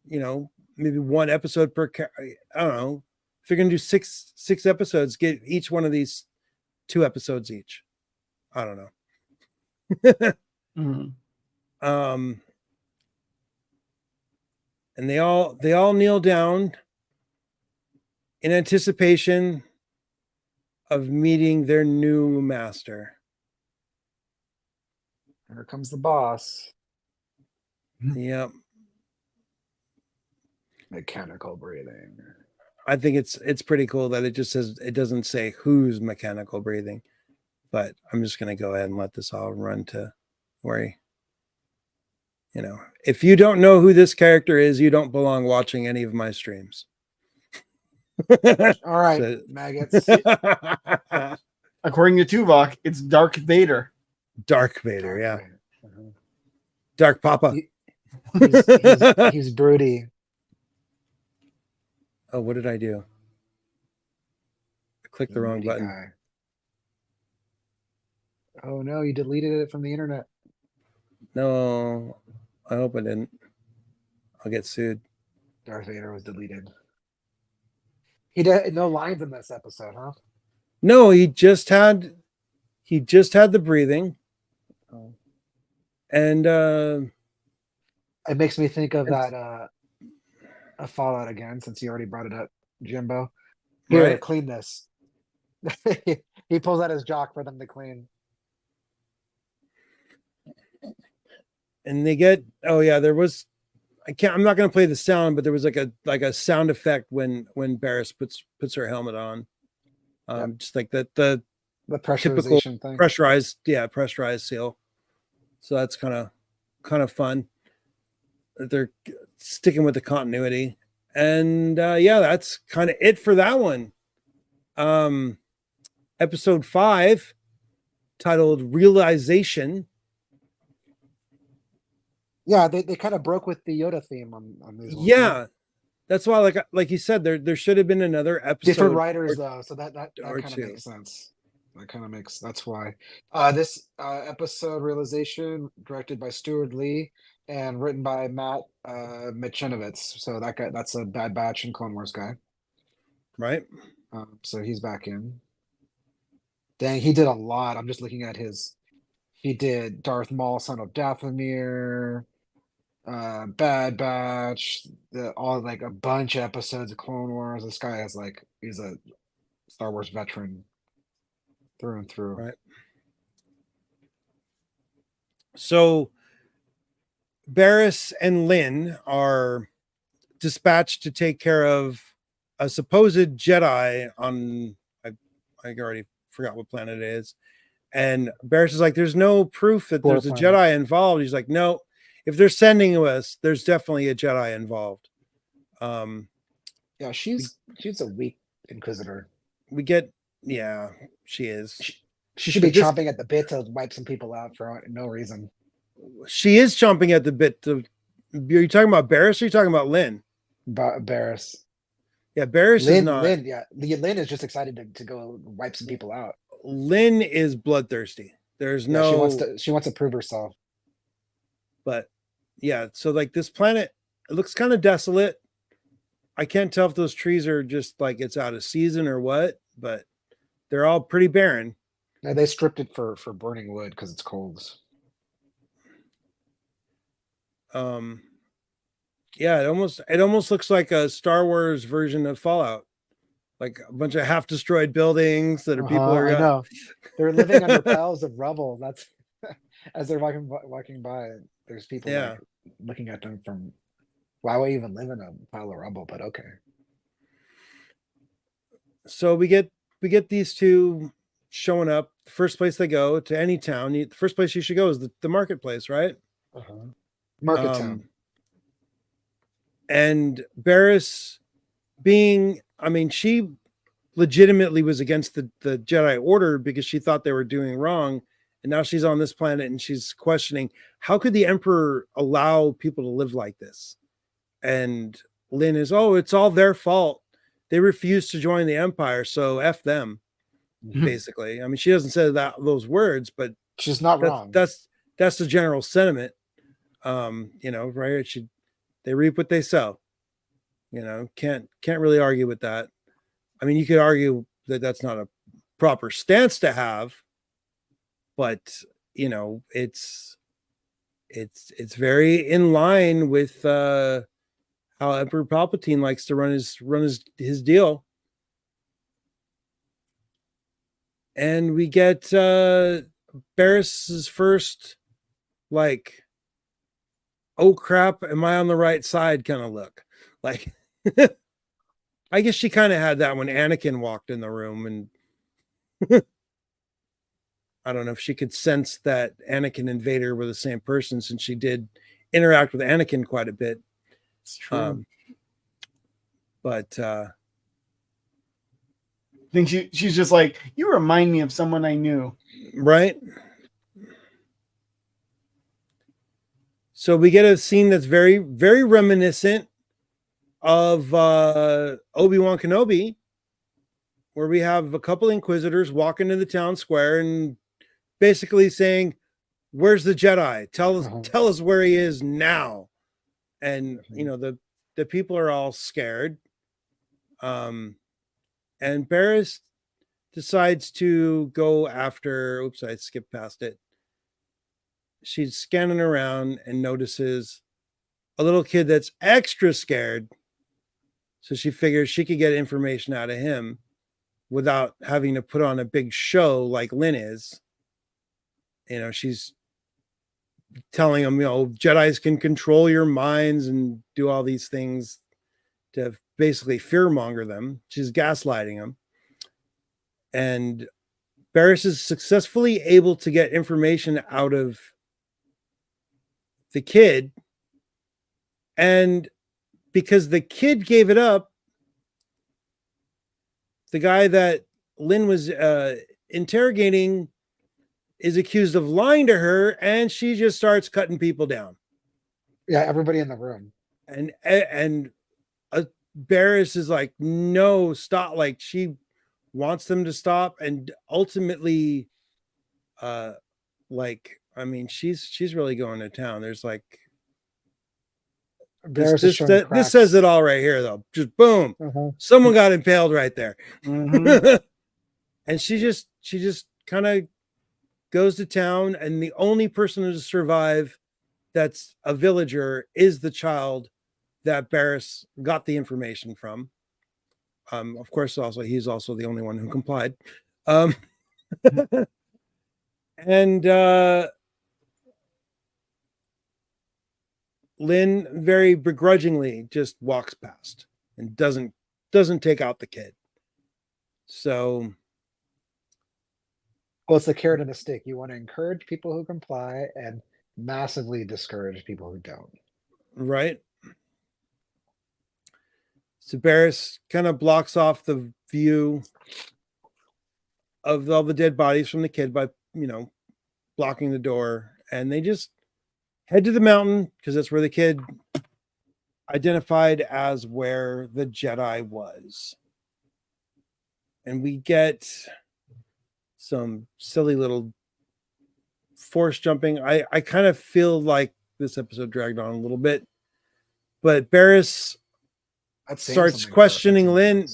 maybe one episode per. I don't know. If you're gonna do six episodes, get each one of these 2 episodes each. I don't know. And they all kneel down in anticipation of meeting their new master. Here comes the boss. Yep. Mechanical breathing. I think it's pretty cool that it just says, it doesn't say who's mechanical breathing, but I'm just going to go ahead and let this all run to where if you don't know who this character is, you don't belong watching any of my streams. All right, maggots. According to Tuvok, it's Dark Vader. Dark Vader, yeah. Dark Papa. He's broody. Oh, what did I do? Click the wrong Meaty button. guy. Oh no, you deleted it from the internet. No, I hope I didn't. I'll get sued. Darth Vader was deleted. He did no lines in this episode, huh? No, he just had the breathing. Oh. And It makes me think of that a Fallout again, since you already brought it up, Jimbo. Here, right. clean this. He pulls out his jock for them to clean. And they get, oh yeah, there was, I'm not going to play the sound, but there was like a sound effect when Barris puts her helmet on. Just like that, the pressurization thing. pressurized seal. So that's kind of fun that they're sticking with the continuity. And that's kind of it for that one. Episode 5, titled Realization. Yeah, they kind of broke with the Yoda theme on these ones. Yeah, that's why, like you said, there should have been another episode. Different writers though, so that kind of makes sense. That's why. This episode, Realization, directed by Stuart Lee and written by Matt Michinovitz. So that guy, that's a Bad Batch and Clone Wars guy. Right. So he's back in. Dang, he did a lot. I'm just looking at he did Darth Maul, Son of Dathomir, Bad Batch, all like a bunch of episodes of Clone Wars. This guy he's a Star Wars veteran through and through. Right. So Barris and Lynn are dispatched to take care of a supposed Jedi on, I already forgot what planet it is. And Barris is like, there's no proof that there's a Jedi involved. He's like, no, if they're sending us, there's definitely a Jedi involved. Yeah, she's a weak Inquisitor. She is. She should be chomping at the bit to wipe some people out for no reason. She is chomping at the bit to. Are you talking about Barris or are you talking about Lynn? Barris. Yeah, Barris is not. Lynn, yeah. Lynn is just excited to go wipe some people out. Lynn is bloodthirsty. There's no. She wants to prove herself. But yeah, so like this planet, it looks kind of desolate. I can't tell if those trees are just like it's out of season or what, but they're all pretty barren. Yeah, they stripped it for burning wood because it's cold. Yeah, it almost looks like a Star Wars version of Fallout. Like a bunch of half destroyed buildings that are people are. I know. They're living under piles of rubble. That's as they're walking by. There's people like, looking at them from. Why would you even live in a pile of rubble? But okay. So we get these two showing up. The first place they go to any town. The first place you should go is the marketplace, right? Market town. And Barris being, she legitimately was against the Jedi Order because she thought they were doing wrong. And now she's on this planet and she's questioning, how could the Emperor allow people to live like this? And Lynn is, it's all their fault. They refused to join the Empire, so F them, basically. She doesn't say those words, but she's not wrong. That's the general sentiment. Right? They reap what they sow. Can't really argue with that. You could argue that that's not a proper stance to have, but it's very in line with how Emperor Palpatine likes to run his deal. And we get Barris's first oh crap, am I on the right side kind of look. Like I guess she kind of had that when Anakin walked in the room, and I don't know if she could sense that Anakin and Vader were the same person, since she did interact with Anakin quite a bit. It's true. But I think she's just like, you remind me of someone I knew. Right. So we get a scene that's very, very reminiscent of Obi-Wan Kenobi where we have a couple Inquisitors walk into the town square and basically saying, "Where's the Jedi? Tell us where he is now." And you know, the people are all scared. And Barris decides to go after. Oops, I skipped past it. She's scanning around and notices a little kid that's extra scared. So she figures she could get information out of him without having to put on a big show like Lynn is. You know, she's telling him, you know, Jedis can control your minds and do all these things to basically fearmonger them. She's gaslighting them. And Barris is successfully able to get information out of the kid. And because the kid gave it up, the guy that Lynn was interrogating is accused of lying to her, and she just starts cutting people down. Yeah, everybody in the room. And Barris is like, no, stop. Like, she wants them to stop, and ultimately, like, I mean, she's really going to town. There's like Barris is showing this cracks. says it all right here, though. Just boom, someone got impaled right there. And she just kind of goes to town, and the only person to survive that's a villager is the child that Barris got the information from. Of course, also he's also the only one who complied. And Lynn very begrudgingly just walks past and doesn't take out the kid. So, well, it's the carrot and the stick. You want to encourage people who comply and massively discourage people who don't. Right. So Barris kind of blocks off the view of all the dead bodies from the kid by, you know, blocking the door, and they just head to the mountain because that's where the kid identified as where the Jedi was. And we get some silly little force jumping. I kind of feel like this episode dragged on a little bit, but Barris starts questioning Lynn.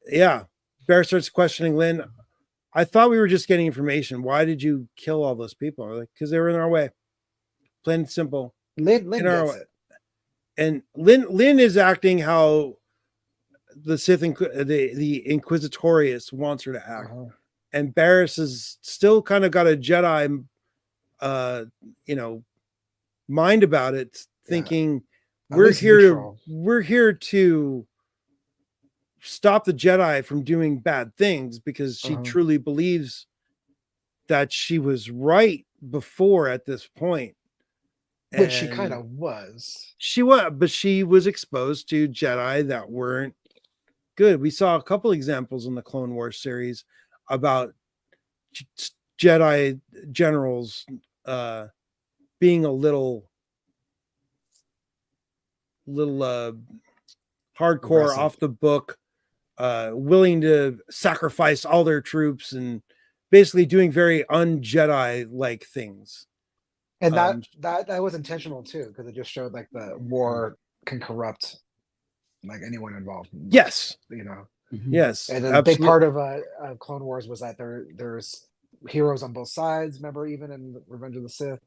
Yeah, Barris starts questioning Lynn. I thought we were just getting information. Why did you kill all those people? Like, because they were in our way. Plain and simple. Lynn gets it. And Lynn is acting how the Sith the Inquisitorius wants her to act. And Barris is still kind of got a Jedi you know, mind about it, thinking we're here to stop the Jedi from doing bad things, because she truly believes that she was right before at this point. Which she kind of was. She was, but she was exposed to Jedi that weren't good. We saw a couple examples in the Clone Wars series about Jedi generals being a little hardcore, aggressive, off the book, willing to sacrifice all their troops and basically doing very un-Jedi like things. And that was intentional too, because it just showed like the war can corrupt like anyone involved. Yes, you know. Yes, and a big part of Clone Wars was that there's heroes on both sides. Remember, even in Revenge of the Sith,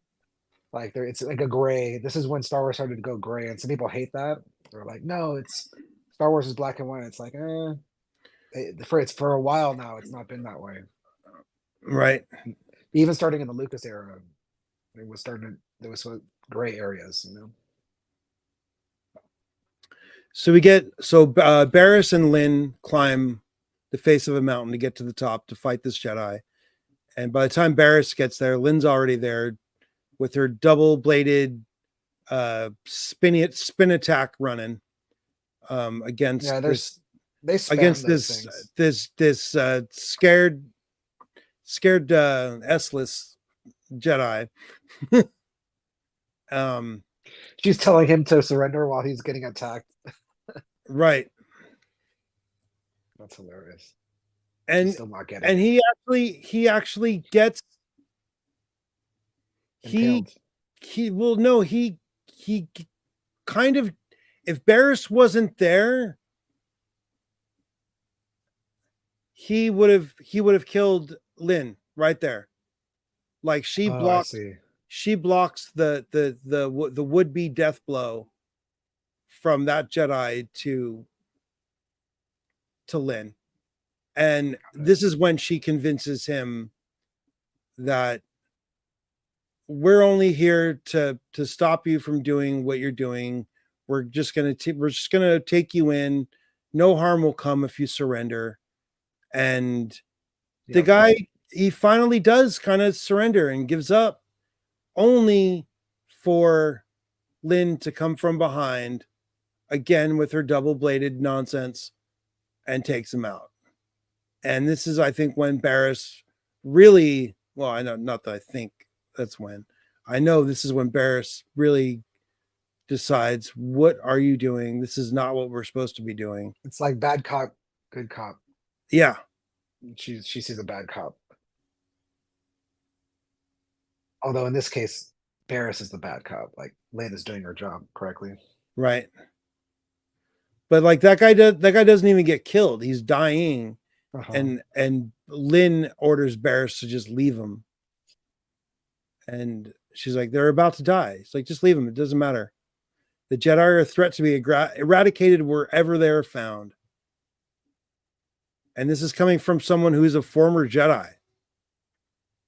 like it's like a gray. This is when Star Wars started to go gray, and some people hate that. They're like, no, it's Star Wars is black and white. It's like, for a while now, it's not been that way. Right. Even starting in the Lucas era, there was gray areas, you know. So Barris and Lynn climb the face of a mountain to get to the top to fight this Jedi. And by the time Barris gets there, Lynn's already there with her double-bladed spin attack running against this scared S-less Jedi. She's telling him to surrender while he's getting attacked. Right. That's hilarious. He's and still not getting and it. he actually gets Impaled. he kind of, if Barris wasn't there, he would have killed Lynn right there. Like Oh, I see. she blocks the would-be death blow from that Jedi to Lynn. And this is when she convinces him that we're only here to stop you from doing what you're doing. We're just gonna take you in. No harm will come if you surrender. And the Yep. guy, he finally does kind of surrender and gives up, only for Lynn to come from behind again with her double-bladed nonsense and takes him out. And this is, I think, when Barris really, well, I know, not that I think that's when, I know this is when Barris really decides, what are you doing? This is not what we're supposed to be doing. It's like bad cop, good cop. Yeah, She sees a bad cop. Although in this case, Barris is the bad cop. Like Lynn is doing her job correctly. right. But like that guy doesn't even get killed. He's dying. Uh-huh. And Lynn orders Barris to just leave him. And she's like, they're about to die. It's like, just leave them. It doesn't matter. The Jedi are a threat to be eradicated wherever they are found. And this is coming from someone who's a former Jedi.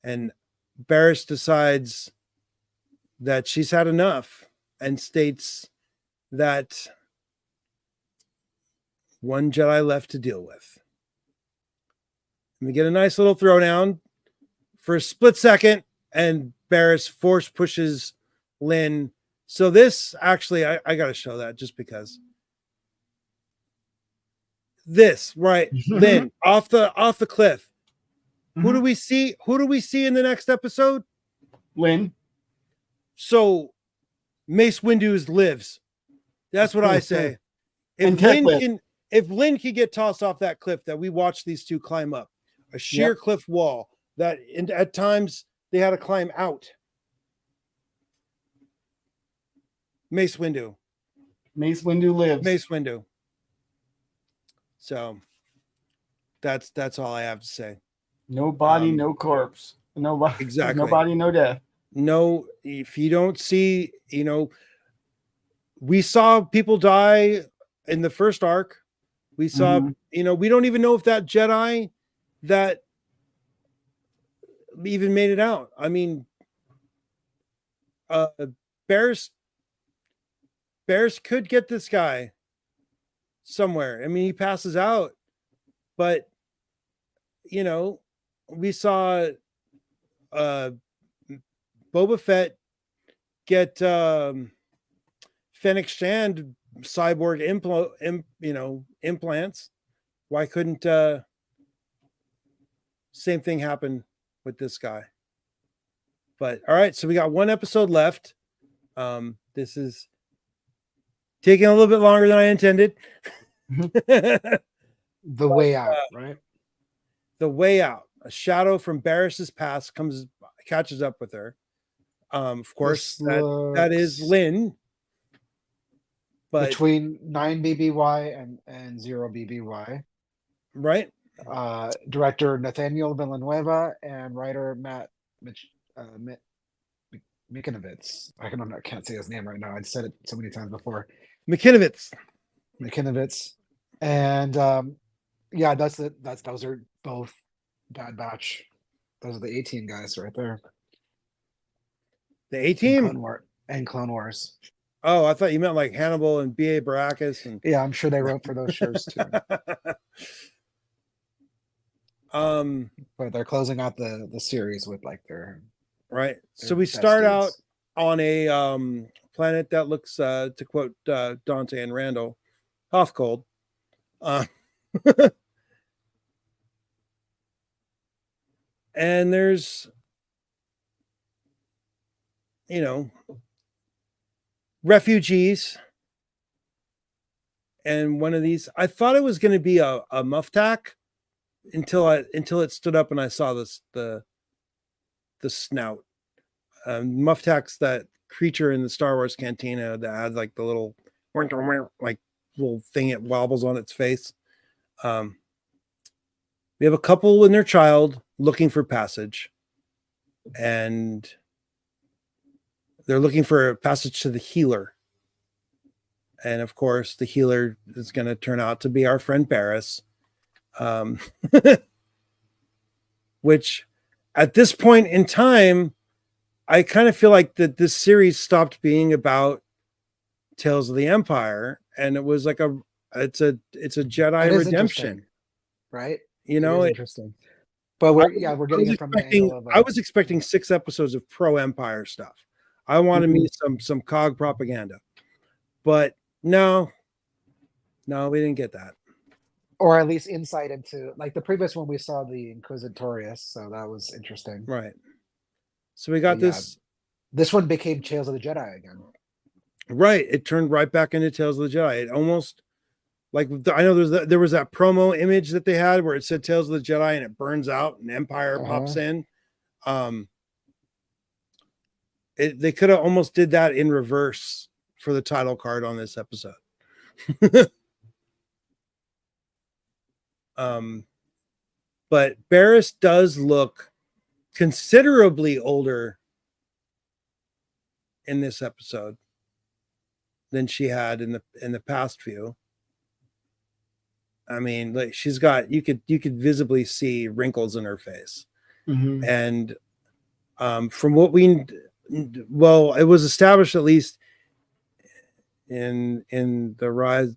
And Barris decides that she's had enough and states that one Jedi left to deal with. And we get a nice little throwdown for a split second, and Barris force pushes Lynn. So this actually, I got to show that just because. This, right, Lynn off the cliff. Who do we see? Who do we see in the next episode? Lynn. So Mace Windu lives. That's what I say. If Lynn can get tossed off that cliff that we watched these two climb up, a sheer cliff wall that at times they had to climb out. Mace Windu. Mace Windu lives. Mace Windu. So that's all I have to say. No body, no corpse. No body, exactly. No body, no death. No, if you don't see, we saw people die in the first arc. We saw, we don't even know if that Jedi that even made it out. I mean, Barris could get this guy somewhere. I mean, he passes out, but we saw Boba Fett get Fennec Shand cyborg implants. Why couldn't same thing happen with this guy? But all right, so we got one episode left. This is taking a little bit longer than I intended. The way out, right? The way out. A shadow from Barris's past catches up with her. Of course, that is Lynn. But between 9 BBY and 0 BBY, right? Director Nathaniel Villanueva and writer Matt Mikinovitz. I can't say his name right now. I've said it so many times before. Mikinovitz. And those are both Bad Batch. Those are the 18 guys right there. The 18 and Clone Wars. Oh, I thought you meant like Hannibal and B.A. Baracus. And yeah, I'm sure they wrote for those shows too. But they're closing out the series with like their right. So we start out on a planet that looks, to quote Dante and Randall, half cold. And there's, refugees. And one of these, I thought it was going to be a muftak, until it stood up and I saw the snout. Muftak's that creature in the Star Wars cantina that had like the little like little thing it wobbles on its face. We have a couple and their child looking for passage, and they're looking for a passage to the healer. And of course, the healer is going to turn out to be our friend Barris, which at this point in time, I kind of feel like that this series stopped being about Tales of the Empire, and it was like it's a Jedi That is redemption, interesting, right? you know. Interesting. But we're getting it from the angle of. I was expecting 6 episodes of pro Empire stuff. I wanted me some COG propaganda, but no, we didn't get that. Or at least insight into, like the previous one, we saw the Inquisitorius, so that was interesting. Right. So we got this. This one became Tales of the Jedi again. Right. It turned right back into Tales of the Jedi. It almost like I know there was that promo image that they had where it said Tales of the Jedi and it burns out and Empire pops in. They could have almost did that in reverse for the title card on this episode. But Barris does look considerably older in this episode than she had in the past few. I mean, like she's got you could visibly see wrinkles in her face. And from what it was established at least in the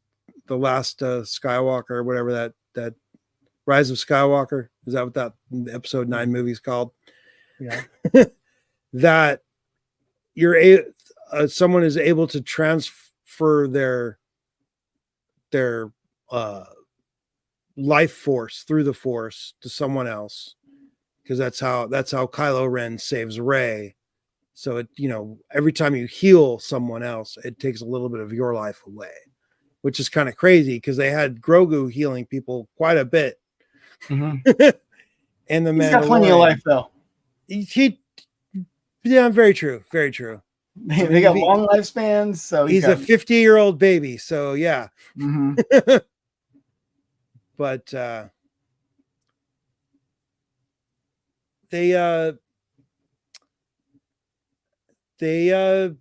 last Skywalker or whatever that Rise of Skywalker, is that what that episode 9 movie is called? Yeah. That someone is able to transfer their life force through the Force to someone else, because that's how Kylo Ren saves Rey. So it, every time you heal someone else, it takes a little bit of your life away, which is kind of crazy because they had Grogu healing people quite a bit. And the He's got plenty of life though. Yeah, very true. Very true. They got long lifespans, so he's a 50-year-old baby. So yeah. But they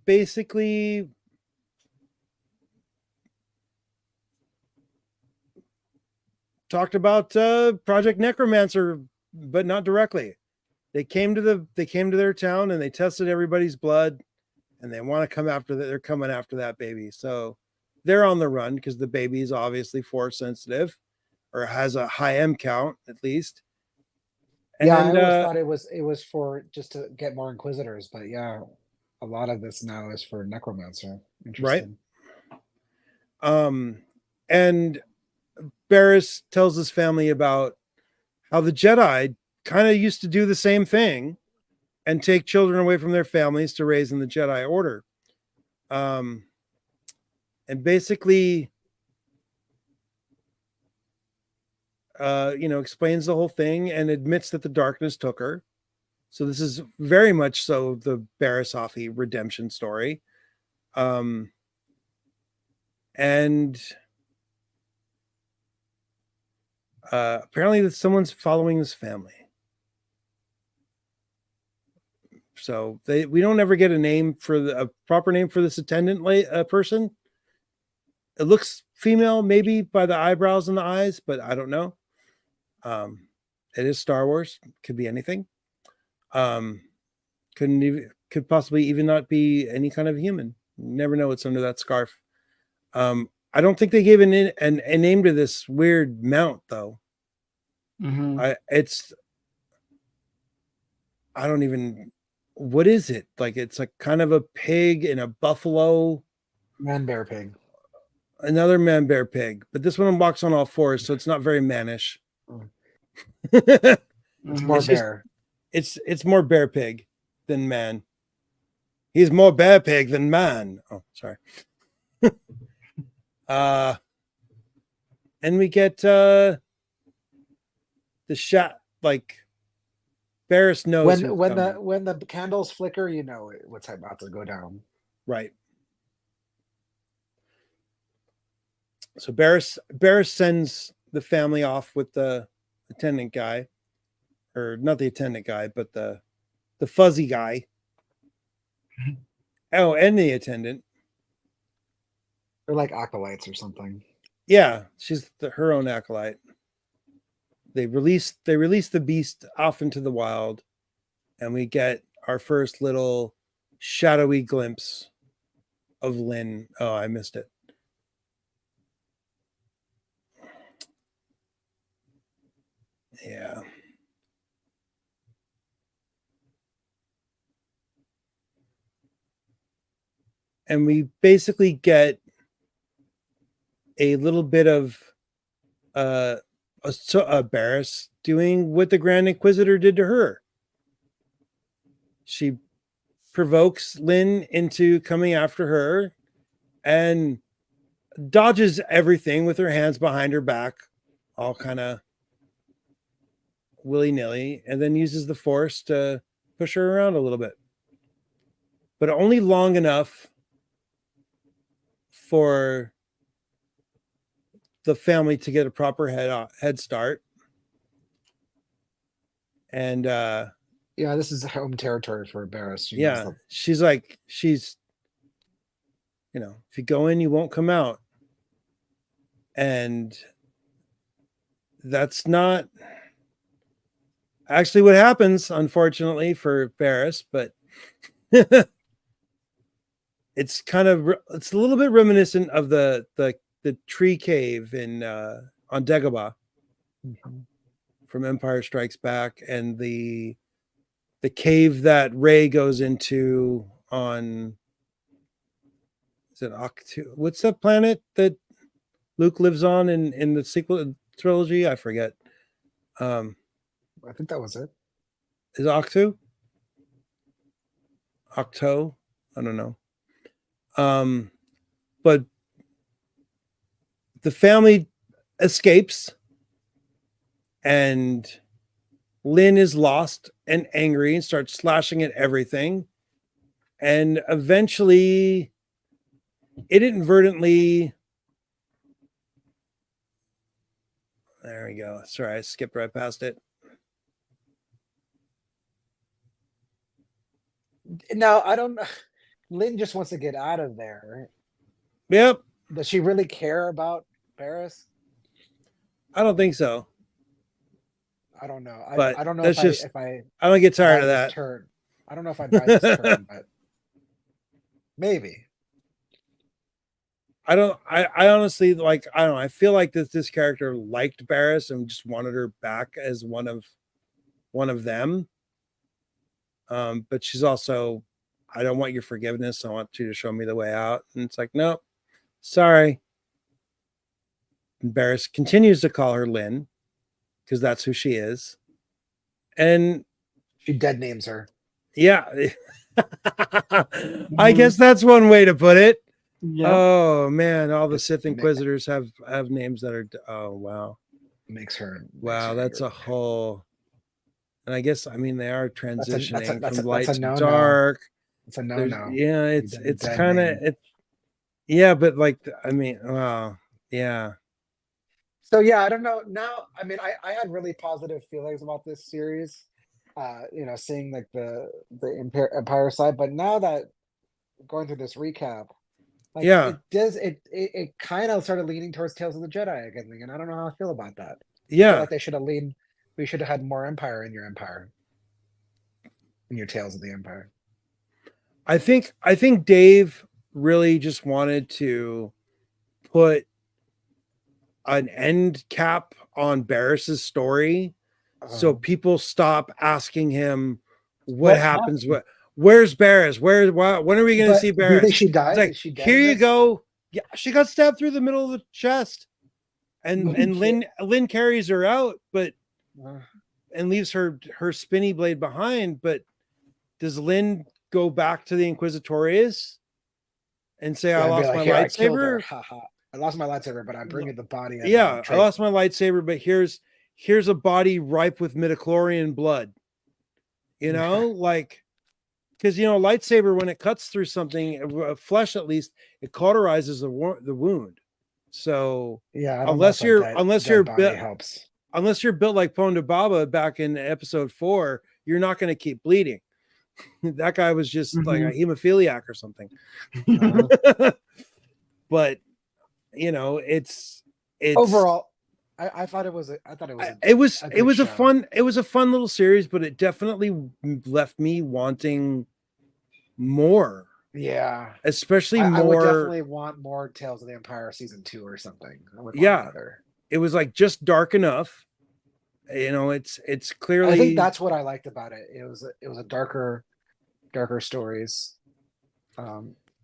basically talked about Project Necromancer, but not directly. They came to their town and they tested everybody's blood, and they want to come after that. They're coming after that baby, so they're on the run because the baby is obviously Force sensitive, or has a high M count at least. And I always thought it was for just to get more Inquisitors, but yeah, a lot of this now is for Necromancer. Interesting. Right. And Barris tells his family about how the Jedi kind of used to do the same thing and take children away from their families to raise in the Jedi Order. And basically, explains the whole thing and admits that the darkness took her. So this is very much so the Barriss-Offee redemption story. And apparently that someone's following this family. So we don't ever get a proper name for this attendant person. It looks female, maybe by the eyebrows and the eyes, but I don't know. It is Star Wars. Could be anything. Could possibly even not be any kind of human. You never know what's under that scarf. I don't think they gave a name to this weird mount though. What is it? Like it's like kind of a pig and a buffalo. Man bear pig. Another man bear pig, but this one walks on all fours, so it's not very mannish. It's more bear. It's more bear pig than man. He's more bear pig than man. Oh, sorry. And we get like Barris knows who's when coming. the candles flicker, you know what's about to go down. Right. So Barris sends the family off with the attendant guy, or not the attendant guy, but the fuzzy guy. Oh, and the attendant. They're like acolytes or something. Yeah, she's her own acolyte. They release the beast off into the wild, and we get our first little shadowy glimpse of Lynn. Oh, I missed it. Yeah. And we basically get a little bit of Barris doing what the Grand Inquisitor did to her. She provokes Lynn into coming after her and dodges everything with her hands behind her back, all kind of willy-nilly, and then uses the force to push her around a little bit. But only long enough for the family to get a proper head start. And yeah, this is home territory for Barris. Yeah, she's like, if you go in, you won't come out. And that's not actually what happens, unfortunately, for Barris, but it's a little bit reminiscent of the tree cave in on Dagobah from Empire Strikes Back, and the cave that Rey goes into on, is it Octu? What's that planet that Luke lives on in the sequel trilogy? I forget. I think that was it. Is it Octu? Octo? I don't know. But the family escapes, and Lynn is lost and angry and starts slashing at everything. And eventually it inadvertently, there we go. Sorry, I skipped right past it. No, I don't know. Lynn just wants to get out of there. Yep. Does she really care about Barris? I don't think so. I don't know. But I don't know that's if I I don't get tired buy of this that. turn. I don't know if I buy this turn, but maybe. I honestly, like, I don't know. I feel like this character liked Barris and just wanted her back as one of them. But she's also, I don't want your forgiveness. I want you to show me the way out. And it's like, nope, sorry. And Barris continues to call her Lynn because that's who she is. And She dead names her. yeah, I guess that's one way to put it. Yeah. Oh man, all the It's Sith Inquisitors have names that are, oh wow. Makes her. Wow, that's a whole, and I guess, I mean, they are transitioning from light to no-no. dark. It's a no. Yeah, it's dead kind of name. it. Yeah, but like, I mean, wow, yeah, So yeah, I don't know. Now, I mean, I had really positive feelings about this series. Seeing like the Empire side, but now that going through this recap, like Yeah. it kind of started leaning towards Tales of the Jedi again, and I don't know how I feel about that. I feel yeah. like we should have had more Empire in your Empire. In your Tales of the Empire. I think Dave really just wanted to put an end cap on Barris's story, so people stop asking him what happens. Where's Barris? When are we going to see Do you Barris? think she died? It's like, Is she dead here in you this? go. Yeah, she got stabbed through the middle of the chest, and Lynn carries her out, but and leaves her spinny blade behind. But does Lynn go back to the Inquisitorius and say, I lost my lightsaber? I lost my lightsaber, but I'm bringing the body. Yeah, I lost my lightsaber, but here's here's a body ripe with midichlorian blood, you know, like, because, you know, lightsaber, when it cuts through something, flesh at least, it cauterizes the wound. So Yeah, I don't know if dead body helps. unless you're built like Ponda Baba back in episode 4, you're not going to keep bleeding. That guy was just like a hemophiliac or something. But you know, it's overall, I thought it was a fun little series, but it definitely left me wanting more. Yeah, especially more. I would definitely want more Tales of the Empire season 2 or something. It was like just dark enough. You know, it's clearly. I think that's what I liked about it. It was a darker stories.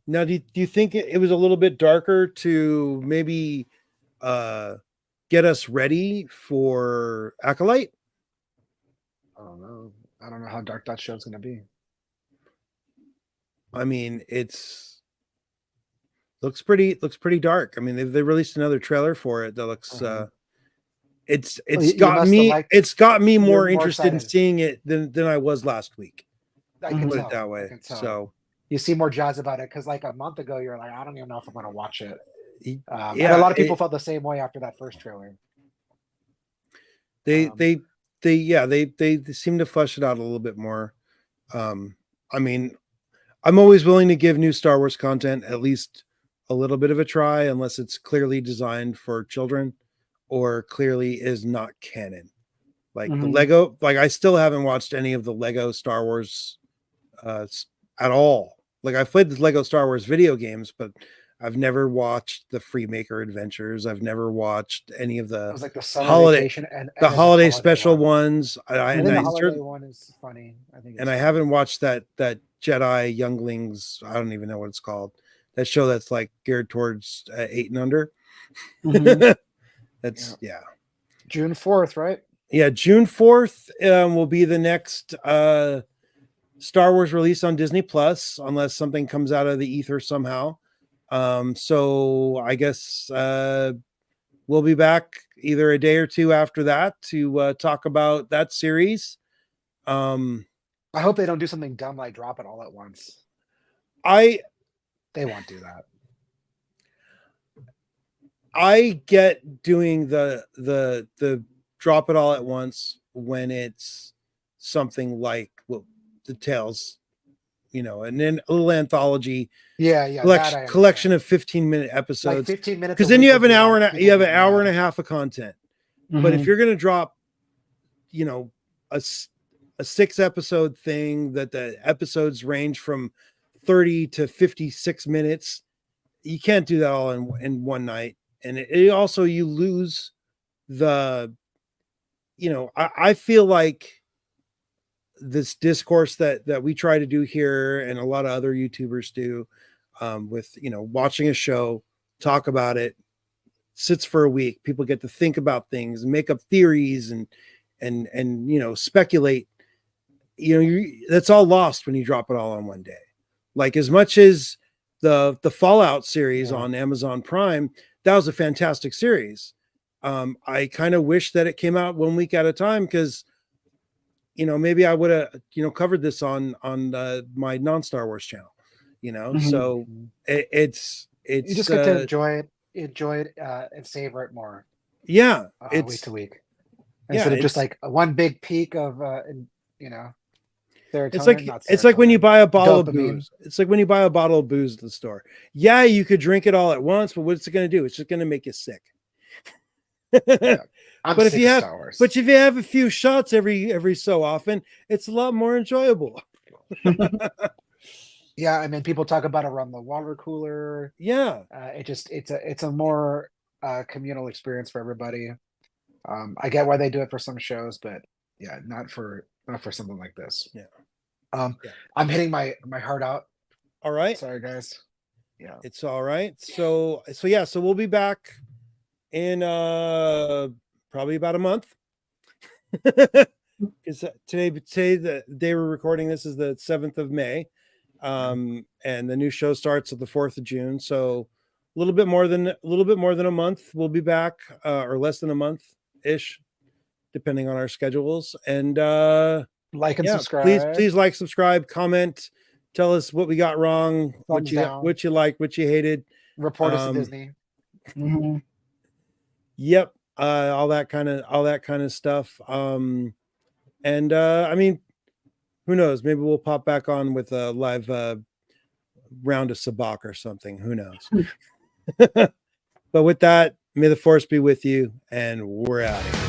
Now, do you think it was a little bit darker to maybe get us ready for Acolyte? I don't know. I don't know how dark that show's going to be. I mean, looks pretty dark. I mean, they released another trailer for it that looks it's got me more interested in seeing it than I was last week. I can put tell. it that way. So you see more jazz about it, because like a month ago you're like, I don't even know if I'm going to watch it. And yeah, a lot of people felt the same way after that first trailer. They seem to flesh it out a little bit more. I mean, I'm always willing to give new Star Wars content at least a little bit of a try, unless it's clearly designed for children or clearly is not canon. Like the Lego, like I still haven't watched any of the Lego Star Wars at all. Like I've played the Lego Star Wars video games, but I've never watched the Freemaker Adventures. I've never watched any of the like the holiday special ones. The holiday one is funny. I think, I haven't watched that Jedi Younglings. I don't even know what it's called. That show that's like geared towards 8 and under. That's June 4th, right? Yeah, June 4th will be the next Star Wars release on Disney Plus, unless something comes out of the ether somehow. So I guess we'll be back either a day or two after that to talk about that series. I hope they don't do something dumb like drop it all at once. They won't do that. I get doing the drop it all at once when it's something like the Tales, you know, and then a little anthology. Collection of 15-minute episodes. Like 15 minutes, because then you have an hour and a half of content. But if you're going to drop, you know, a 6-episode thing that the episodes range from 30 to 56 minutes, you can't do that all in one night. And it also, you lose the, you know, I feel like this discourse that we try to do here and a lot of other YouTubers do, with, you know, watching a show, talk about it, sits for a week. People get to think about things and make up theories and you know, speculate. You know, that's all lost when you drop it all on one day. Like, as much as the Fallout series on Amazon Prime, that was a fantastic series. I kind of wish that it came out 1 week at a time, because, you know, maybe I would have, you know, covered this on my non-Star Wars channel, you know. So it's you just get to enjoy it and savor it more. Yeah, week to week, instead of just like one big peak of you know. It's like when you buy a bottle of booze. It's like when you buy a bottle of booze at the store. Yeah, you could drink it all at once, but what's it going to do? It's just going to make you sick. But if you have a few shots every so often, it's a lot more enjoyable. Yeah, I mean, people talk about it around the water cooler. Yeah, it's a more communal experience for everybody. I get why they do it for some shows, but yeah, not for something like this. Yeah. I'm hitting my heart out. All right. Sorry, guys. Yeah, it's all right. So we'll be back in probably about a month. Because today the day we're recording this is the 7th of May. And the new show starts at the 4th of June. So a little bit more than a month. We'll be back, or less than a month ish. depending on our schedules. And Like and yeah, subscribe. please like, subscribe, comment, tell us what we got wrong, Thumbs down. what you liked, what you hated. Report us to Disney. Mhm. Yep, all that kind of stuff. And I mean, who knows? Maybe we'll pop back on with a live round of sabak or something. Who knows? But with that, may the force be with you, and we're out of here.